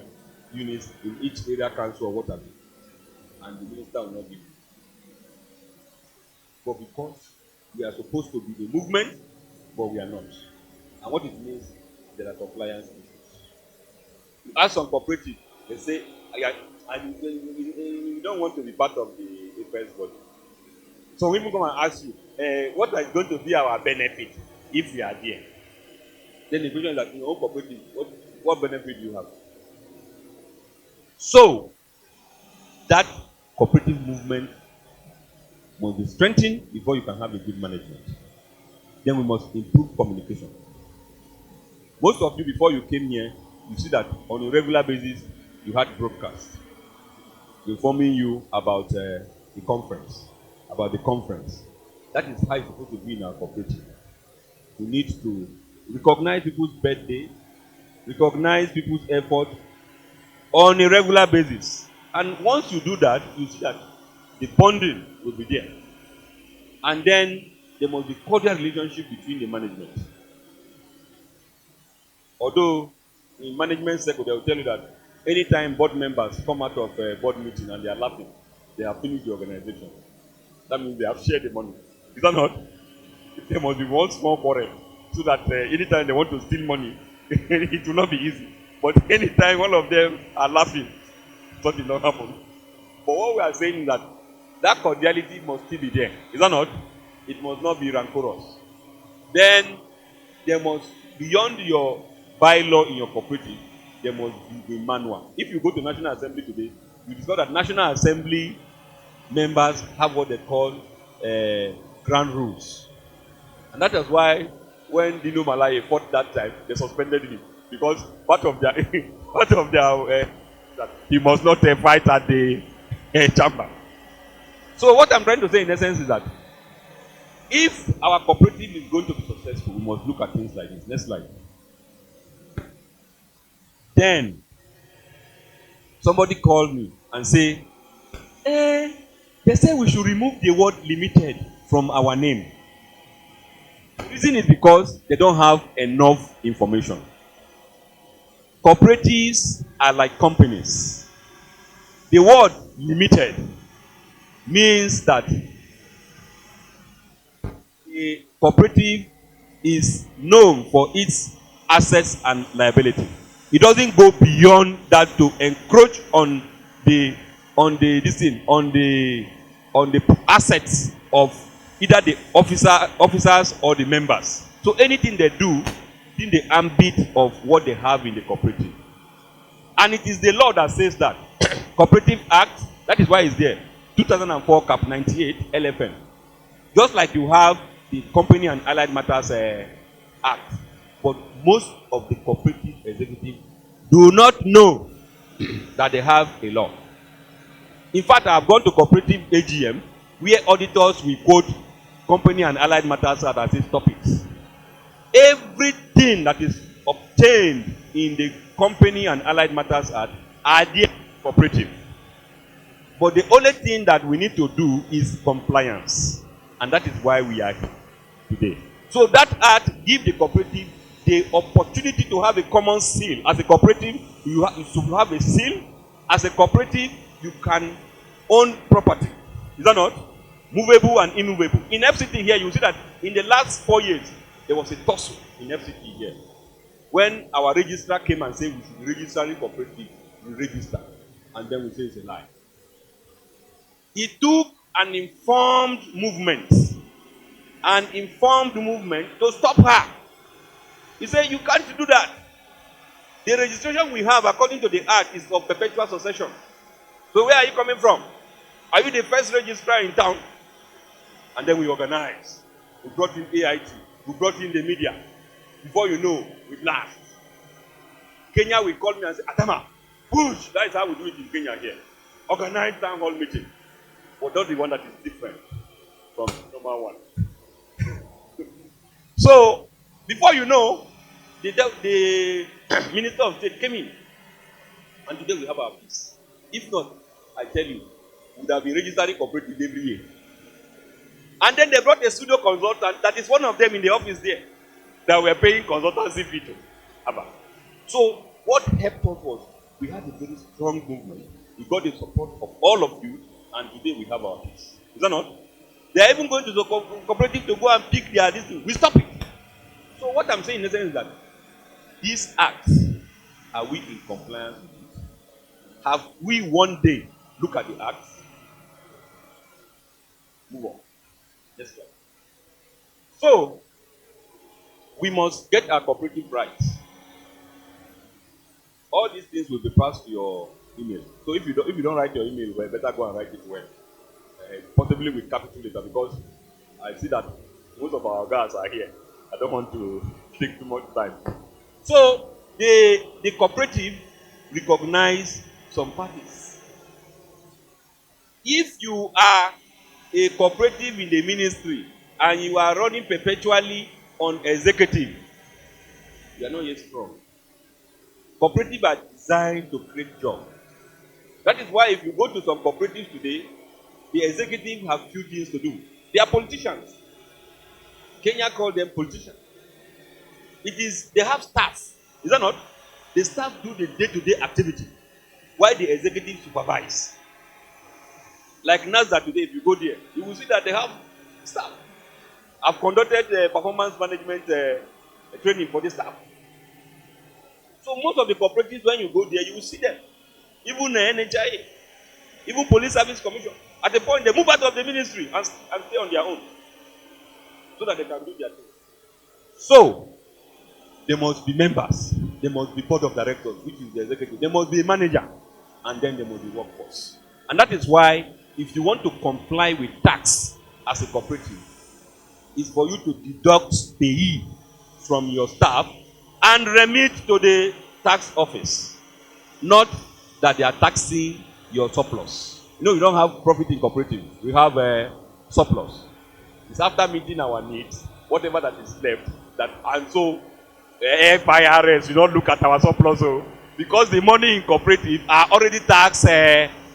units in each area council or whatever. And the minister will not give it. But because we are supposed to be a movement, but we are not. And what it means, there are compliance issues. You ask some cooperative, they say, you don't want to be part of the first body. So people come and ask you, what is going to be our benefit if we are there? Then the question is that in your own cooperative, what benefit do you have? So that cooperative movement must be strengthened before you can have a good management. Then we must improve communication. Most of you, before you came here, you see that on a regular basis, you had broadcasts informing you about the conference. That is how it's supposed to be in our cooperative. We need to recognize people's birthday, recognize people's effort on a regular basis. And once you do that, you see that the bonding will be there. And then there must be cordial relationship between the management. Although in management circle, they will tell you that anytime board members come out of a board meeting and they are laughing, they have finished the organization. That means they have shared the money. Is that not? There must be one small quarrel so that anytime they want to steal money, it will not be easy. But anytime one of them are laughing, something will not happen. But what we are saying is that that cordiality must still be there. Is that not? It must not be rancorous. Then there must, beyond your bylaw in your cooperative, there must be a manual. If you go to National Assembly today, you discover that National Assembly members have what they call ground rules. And that is why when Dino Malaye fought that time, they suspended him. Because part of their that he must not fight at the chamber. So what I'm trying to say in essence is that If our cooperative is going to be successful, we must look at things like this. Next slide. Then somebody called me and say, they say we should remove the word limited from our name. The reason is because they don't have enough information. Cooperatives are like companies. The word limited means that a cooperative is known for its assets and liability. It doesn't go beyond that to encroach on the assets of either the officers or the members. So anything they do in the ambit of what they have in the cooperative. And it is the law that says that Cooperative Act, that is why it's there. 2004 Cap 98 LFM. Just like you have the Company and Allied Matters Act. But most of the cooperative executives do not know that they have a law. In fact, I have gone to cooperative AGM where auditors will quote Company and Allied Matters Act as its topics. Everything that is obtained in the Company and Allied Matters Act are there cooperative. But the only thing that we need to do is compliance. And that is why we are here today. So that act gives the cooperative the opportunity to have a common seal. As a cooperative, you should have a seal. As a cooperative, you can own property. Is that not? Movable and immovable. In FCT here, you see that in the last 4 years, there was a tussle in FCT here. When our registrar came and said we should register a cooperative, we register. And then we say it's a lie. It took an informed movement to stop her. He said, you can't do that. The registration we have, according to the Act, is of perpetual succession. So where are you coming from? Are you the first registrar in town? And then we organized. We brought in AIT. We brought in the media. Before you know, we last. Kenya will call me and say, Atama, push. That is how we do it in Kenya here. Organize town hall meeting. But not the one that is different from number one. So, before you know, the Minister of State came in. And today we have our peace. If not, I tell you, we would have been registering cooperative every year. And then they brought a studio consultant that is one of them in the office there that were paying consultancy fee to. So, what helped us was we had a very strong movement. We got the support of all of you, and today we have our peace. Is that not? They are even going to the cooperative to go and pick their distance. We stop it. So what I'm saying in essence is that these acts, are we in compliance with it? Have we one day look at the acts? Move on. Let's go. So we must get our cooperative rights. All these things will be passed to your email. So if you don't write your email, well, better go and write it well. Possibly with capital letter, because I see that most of our guys are here. I don't want to take too much time. So the cooperative recognize some parties. If you are a cooperative in the ministry and you are running perpetually on executive, you are not yet strong. Cooperatives are designed to create jobs. That is why if you go to some cooperatives today, the executive have few things to do. They are politicians. Kenya call them politicians. They have staff. Is that not? The staff do the day-to-day activity, while the executive supervise. Like NASA today, if you go there, you will see that they have staff. I've conducted performance management training for the staff. So most of the cooperatives, when you go there, you will see them. Even the NHIA, even Police Service Commission. At a point, they move out of the ministry and stay on their own, so that they can do their thing. So, there must be members. There must be board of directors, which is the executive. There must be a manager. And then there must be workforce. And that is why, if you want to comply with tax as a cooperative, it's for you to deduct payee from your staff and remit to the tax office. Not that they are taxing your surplus. You know, you don't have profit in cooperative. We have a surplus. It's after meeting our needs, whatever that is left, that and so FIRS, you don't look at our surplus. So, because the money in cooperative are already tax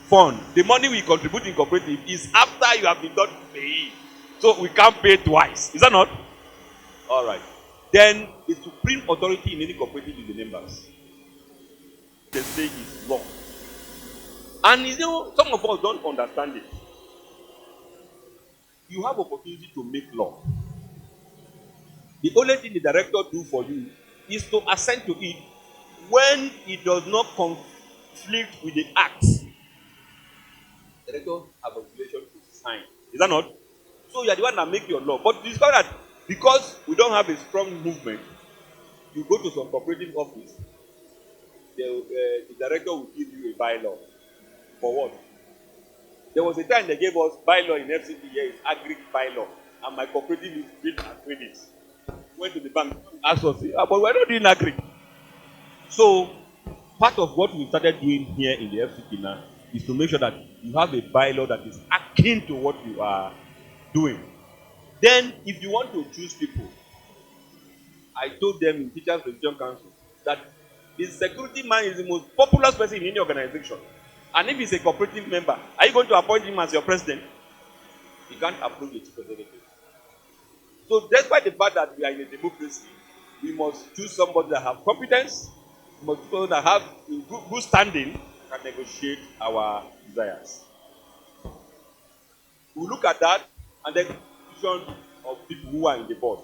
fund. The money we contribute in cooperative is after you have been done paying. So we can't pay twice. Is that not? All right. Then the supreme authority in any cooperative is the members. They say is law. And you know, some of us don't understand it. You have opportunity to make law. The only thing the director do for you is to assent to it when it does not conflict with the acts. The director have obligation to sign. Is that not? So you are the one that make your law. But you discover that because we don't have a strong movement, you go to some cooperative office, the director will give you a bylaw. For what? There was a time they gave us bylaw in FCT here, is agri bylaw, and my cooperative is built and credit. Went to the bank, asked us, but we're not doing agri. So part of what we started doing here in the FCT now is to make sure that you have a bylaw that is akin to what you are doing. Then, if you want to choose people, I told them in Teachers Religion Council that the security man is the most popular person in any organization. And if he's a cooperative member, are you going to appoint him as your president? You can't approve the chief executive. So, despite the fact that we are in a democracy, we must choose somebody that have competence, we must choose somebody that have good standing, and negotiate our desires. We look at that, and then decision of people who are in the board.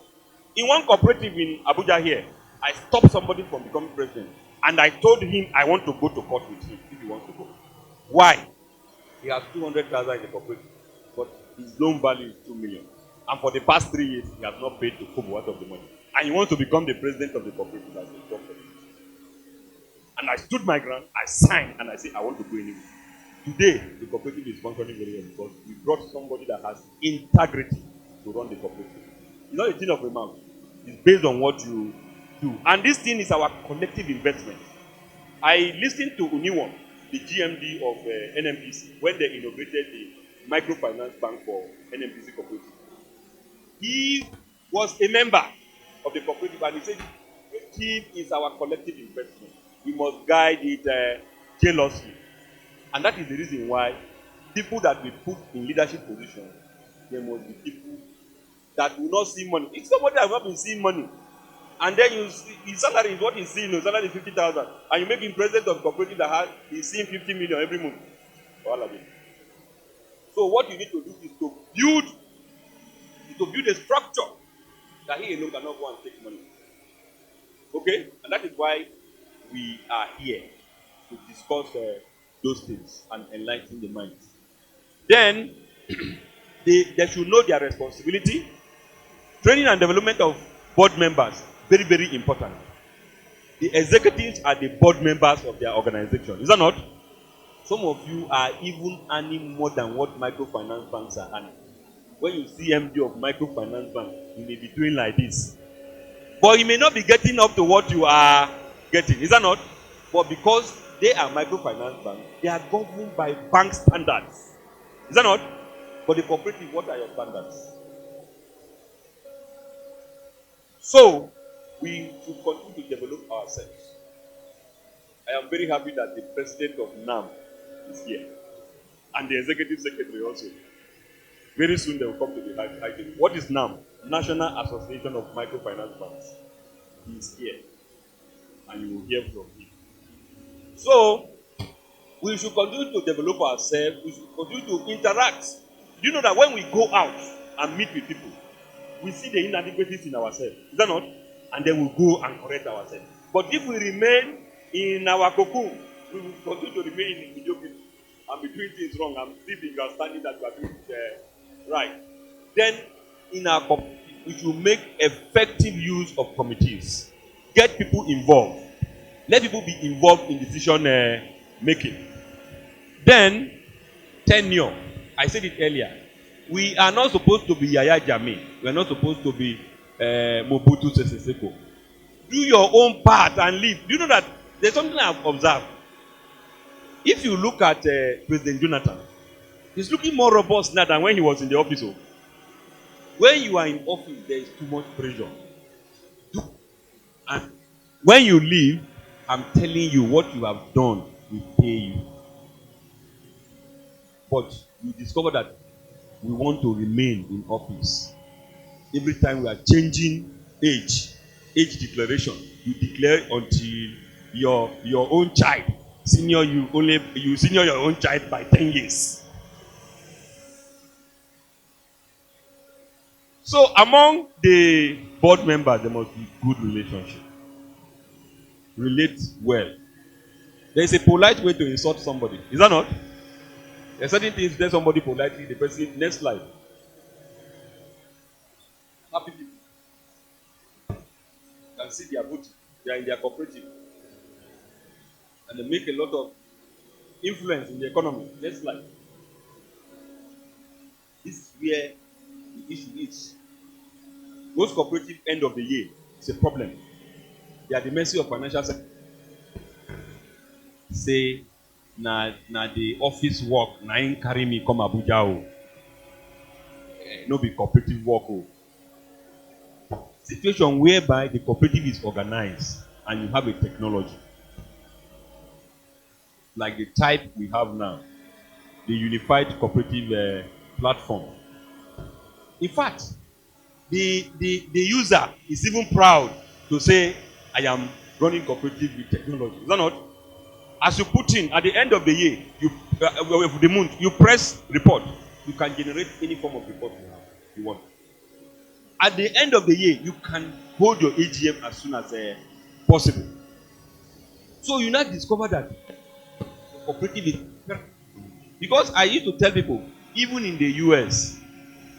In one cooperative in Abuja here, I stopped somebody from becoming president, and I told him I want to go to court with him if he wants to go. Why? He has 200,000 in the cooperative, but his loan value is 2 million. And for the past 3 years, he has not paid to Kobo out of the money. And he wants to become the president of the cooperative as a doctor. And I stood my ground, I signed, and I said, I want to go anywhere. Today, the cooperative is functioning very well because we brought somebody that has integrity to run the cooperative. It's not a thing of a mouth. It's based on what you do. And this thing is our collective investment. I listened to Uniwon, the GMD of NMPC, when they inaugurated the microfinance bank for NMPC cooperative. He was a member of the cooperative and he said, cooperative is our collective investment. We must guide it jealously. And that is the reason why people that we put in leadership positions, there must be people that will not see money. If somebody has not been seeing money, and then you see, his salary is what he's seeing, his salary is 50,000, and you make him president of the cooperative that he's seeing 50 million every month. So what you need to do is to build a structure that he alone cannot go and take money. Okay? And that is why we are here to discuss those things and enlighten the minds. Then, they should know their responsibility. Training and development of board members, very, very important. The executives are the board members of their organization. Is that not? Some of you are even earning more than what microfinance banks are earning. When you see MD of microfinance bank, you may be doing like this. But you may not be getting up to what you are getting. Is that not? But because they are microfinance banks, they are governed by bank standards. Is that not? For the cooperative, what are your standards? So, we should continue to develop ourselves. I am very happy that the president of NAM is here. And the executive secretary also. Very soon they will come to the high table. What is NAM? National Association of Microfinance Banks. He is here. And you will hear from him. So, we should continue to develop ourselves. We should continue to interact. Do you know that when we go out and meet with people, we see the inadequacies in ourselves? Is that not? And then we'll go and correct ourselves. But if we remain in our cocoon, we will continue to remain in mediocrity and be doing things wrong and still be understanding that we are doing it right. Then, in our community, we should make effective use of committees. Get people involved. Let people be involved in decision making. Then, tenure. I said it earlier. We are not supposed to be Yaya Jammeh. We are not supposed to be Mobutu Sese Seko. Do your own part and leave. Do you know that there's something I've observed? If you look at President Jonathan, he's looking more robust now than when he was in the office. When you are in office, there is too much pressure. And when you leave, I'm telling you, what you have done will pay you. But you discover that we want to remain in office. Every time we are changing age declaration, you declare until your own child senior you senior your own child by 10 years. So among the board members, there must be good relationship. Relate well. There is a polite way to insult somebody. Is that not? There are certain things tell somebody politely, the person next slide. Happy people can see their booty. They are in their cooperative. And they make a lot of influence in the economy. Next slide. This is where the issue is. Most cooperative end of the year is a problem. They are at the mercy of financial sector. Say, na the office work, na in carry me come Abuja o. No be cooperative work o. Situation whereby the cooperative is organized and you have a technology. Like the type we have now, the unified cooperative platform. In fact, the user is even proud to say, I am running cooperative with technology. Is that not? As you put in, at the end of the year, the month, you press report. You can generate any form of report you want. At the end of the year, you can hold your AGM as soon as possible. So you now discover that cooperative is... Because I used to tell people, even in the US,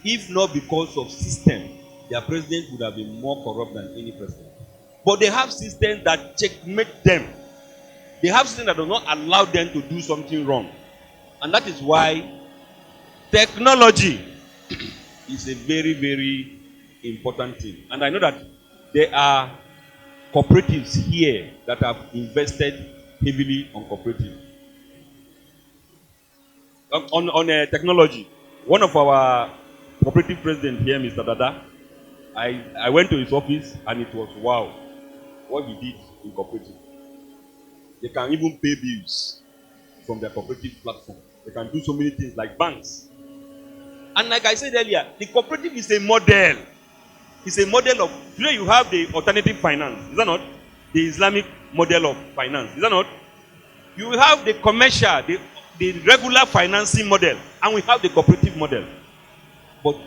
if not because of system, their president would have been more corrupt than any president. But they have systems that checkmate them. They have systems that do not allow them to do something wrong. And that is why technology is a very, very important thing. And I know that there are cooperatives here that have invested heavily on cooperative. On technology, one of our cooperative president here, Mr. Dada, I went to his office and it was wow what he did in cooperative. They can even pay bills from their cooperative platform. They can do so many things like banks. And like I said earlier, the cooperative is a model. It's a model of, today you have the alternative finance. Is that not? The Islamic model of finance. Is that not? You have the commercial, the regular financing model, and we have the cooperative model. But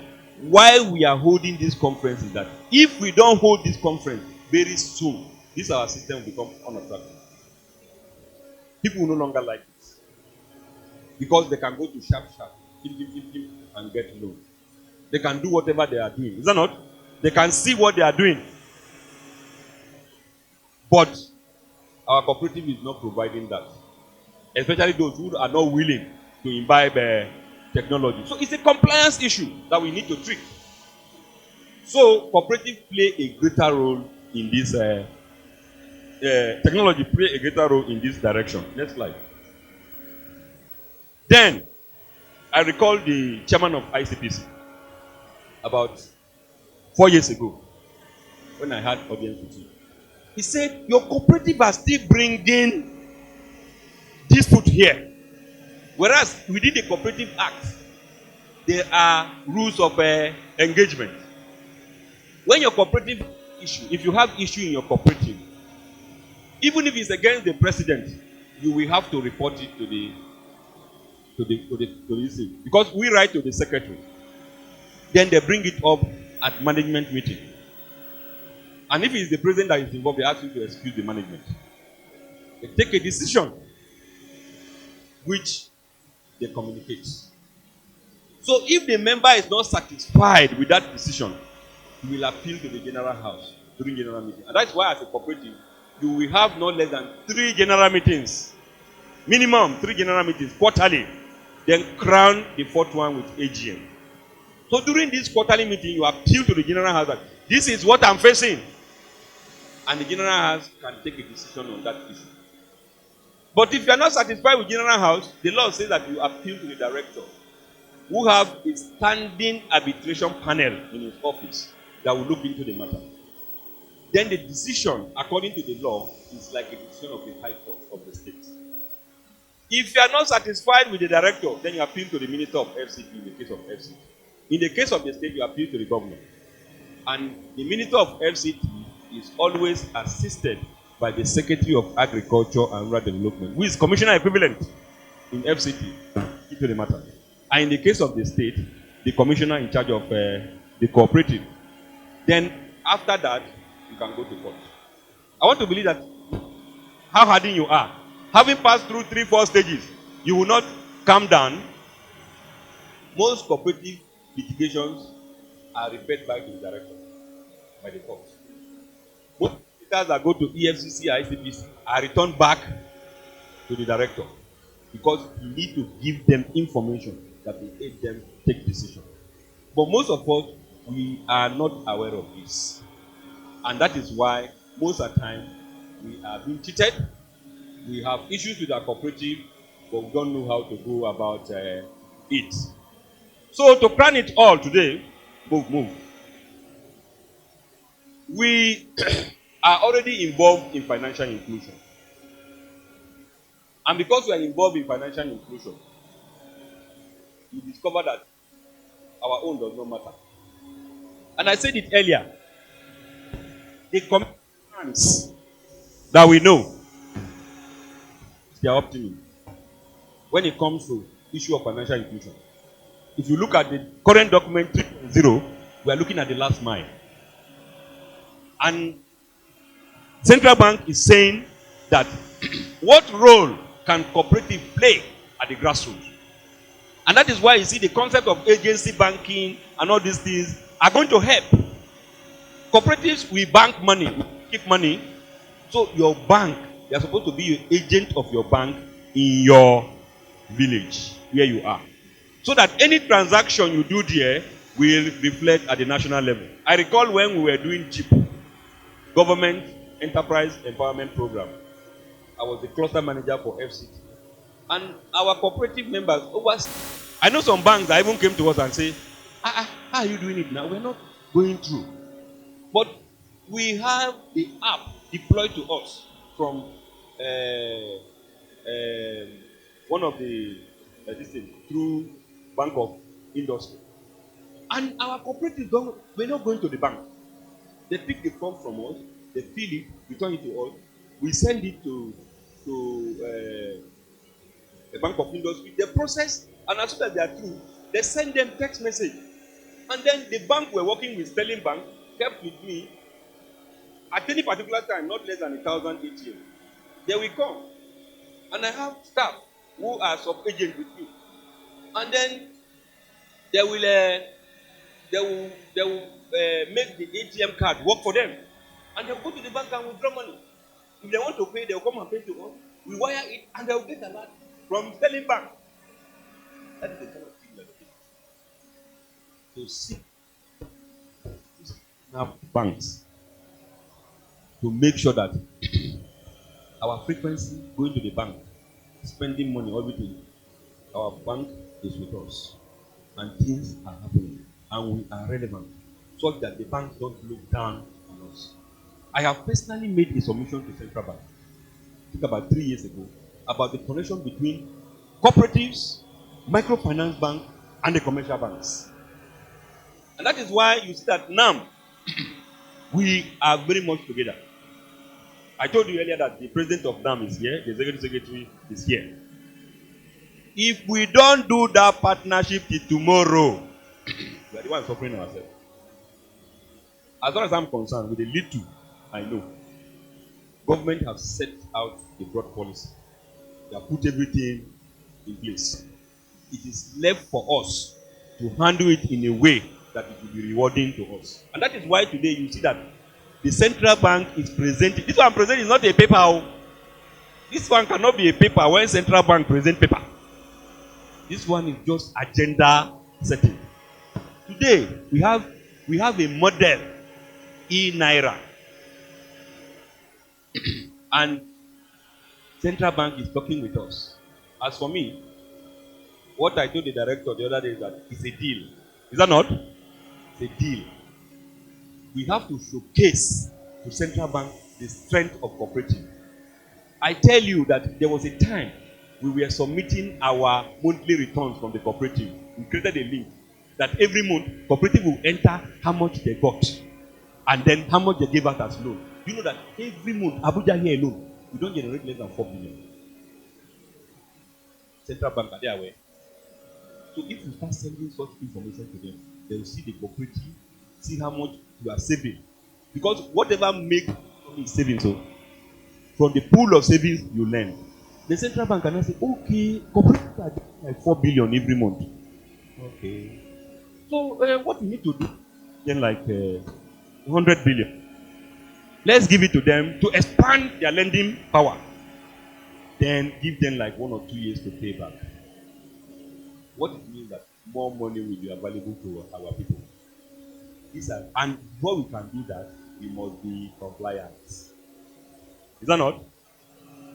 why we are holding this conference is that if we don't hold this conference very soon, this our system will become unattractive. People will no longer like it. Because they can go to sharp, and get loan. They can do whatever they are doing. Is that not? They can see what they are doing. But our cooperative is not providing that. Especially those who are not willing to imbibe technology. So it's a compliance issue that we need to treat. So cooperative play a greater role in this technology play a greater role in this direction. Next slide. Then I recall the chairman of ICPC about 4 years ago when I had audience with him. He said, your cooperative are still bringing dispute here. Whereas within the Cooperative Act, there are rules of engagement. When your cooperative issue, if you have issue in your cooperative, even if it's against the president, you will have to report it to the EC. Because we write to the secretary. Then they bring it up at management meeting. And if it's the president that is involved, they ask you to excuse the management. They take a decision which they communicate. So if the member is not satisfied with that decision, he will appeal to the general house during general meeting. And that's why as a cooperative, you will have no less than 3 general meetings. Minimum 3 general meetings quarterly. Then crown the 4th one with AGM. So during this quarterly meeting, you appeal to the general house that this is what I'm facing. And the general house can take a decision on that issue. But if you are not satisfied with general house, the law says that you appeal to the director. who have a standing arbitration panel in his office that will look into the matter. Then the decision, according to the law, is like a decision of the High Court of the state. If you are not satisfied with the director, then you appeal to the Minister of FCT in the case of FCT. In the case of the state, you appeal to the governor. And the Minister of FCT is always assisted by the Secretary of Agriculture and Rural Development, who is commissioner equivalent in FCT into the matter. And in the case of the state, the commissioner in charge of the cooperative. Then after that, you can go to court. I want to believe that how hardened you are, having passed through 3-4 stages, you will not calm down. Most cooperative litigations are referred back to the director by the court. Most cases that go to EFCC or ICPC are returned back to the director because you need to give them information that will aid them take decision. But most of us, we are not aware of this. And that is why most of the time we are being cheated. We have issues with our cooperative, but we don't know how to go about it. So to plan it all today, move. We are already involved in financial inclusion. And because we are involved in financial inclusion, we discover that our own does not matter. And I said it earlier, the commitments that we know, they are optimum when it comes to issue of financial inclusion. If you look at the current document 3.0, we are looking at the last mile. And Central Bank is saying that what role can cooperative play at the grassroots? And that is why you see the concept of agency banking and all these things are going to help. Cooperatives, we bank money, we keep money. So your bank, they are supposed to be an agent of your bank in your village where you are. So that any transaction you do there will reflect at the national level. I recall when we were doing GIP, Government Enterprise Empowerment Program. I was the cluster manager for FCT. And our cooperative members, I know some banks that even came to us and say, how are you doing it now? We're not going through. But we have the app deployed to us from one of the through Bank of Industry. And our cooperative, we're not going to the bank. They pick the form from us, they fill it, return it to us, we send it to the Bank of Industry. They process, and as soon as they are through, they send them text message. And then the bank we're working with, Sterling Bank, kept with me at any particular time, not less than 1,000 ATM. They will come. And I have staff who are sub-agent with me. And then they will make the ATM card work for them. And they'll go to the bank and withdraw money. If they want to pay, they'll come and pay to us. We wire it and they'll get a lot from Sterling Bank. That is the kind of thing that they do. To see banks to make sure that our frequency going to the bank, spending money, everything, our bank is with us. And things are happening. And we are relevant. So that the bank don't look down on us. I have personally made a submission to Central Bank, I think about 3 years ago, about the connection between cooperatives, microfinance bank, and the commercial banks. And that is why you see that now we are very much together. I told you earlier that the president of NAM is here, the executive secretary is here. If we don't do that partnership till tomorrow, we are the ones suffering ourselves. As far as I'm concerned, with the little I know, government has set out a broad policy. They have put everything in place. It is left for us to handle it in a way that it will be rewarding to us. And that is why today you see that the central bank is presenting. This one I'm presenting is not a paper. This one cannot be a paper when central bank present paper. This one is just agenda setting. Today we have a model e-naira. And central bank is talking with us. As for me, What I told the director the other day is that it's a deal. Is that not? It's a deal. We have to showcase to central bank the strength of cooperative. I tell you that there was a time we were submitting our monthly returns from the cooperative. We created a link that every month cooperative will enter how much they got and then how much they gave out as loan. You know that every month, Abuja here alone, we don't generate less than 4 billion. Central bank, are they aware? So if you start sending such information to them, they will see the cooperative, see how much you are saving. Because whatever make money is saving, so from the pool of savings you lend, the central bank cannot say, okay, cooperatives are getting like 4 billion every month. Okay. So what we need to do, then like 100 billion. Let's give it to them to expand their lending power. Then give them like 1 or 2 years to pay back. What it means that more money will be available to our people. And before we can do that, we must be compliant. Is that not?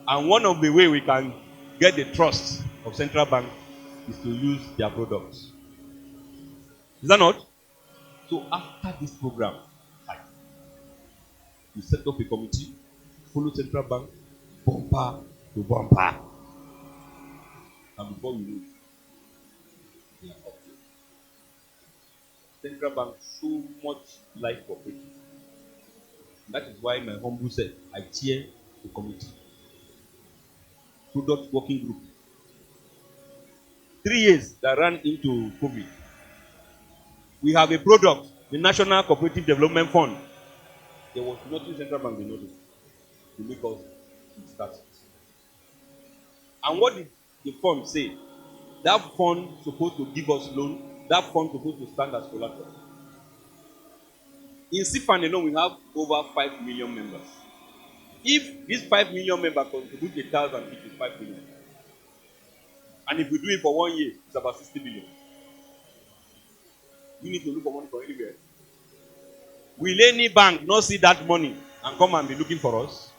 And one of the way we can get the trust of central bank is to use their products. Is that not? So after this program, we set up a committee, follow central bank, bumper to bumper. And before we know, we are up there. Central bank so much like cooperative. That is why my humble self, I chair the committee. Product working group. 3 years that ran into COVID. We have a product, the National Cooperative Development Fund. There was nothing central bank did not do to make us start it. And what did the fund say? That fund supposed to give us loan. That fund supposed to stand as collateral. In CFAN alone, we have over 5 million members. If these 5 million members contribute 1,000, it is 5 million. And if we do it for 1 year, it's about 60 billion. We need to look for money from anywhere. Will any bank not see that money and come and be looking for us?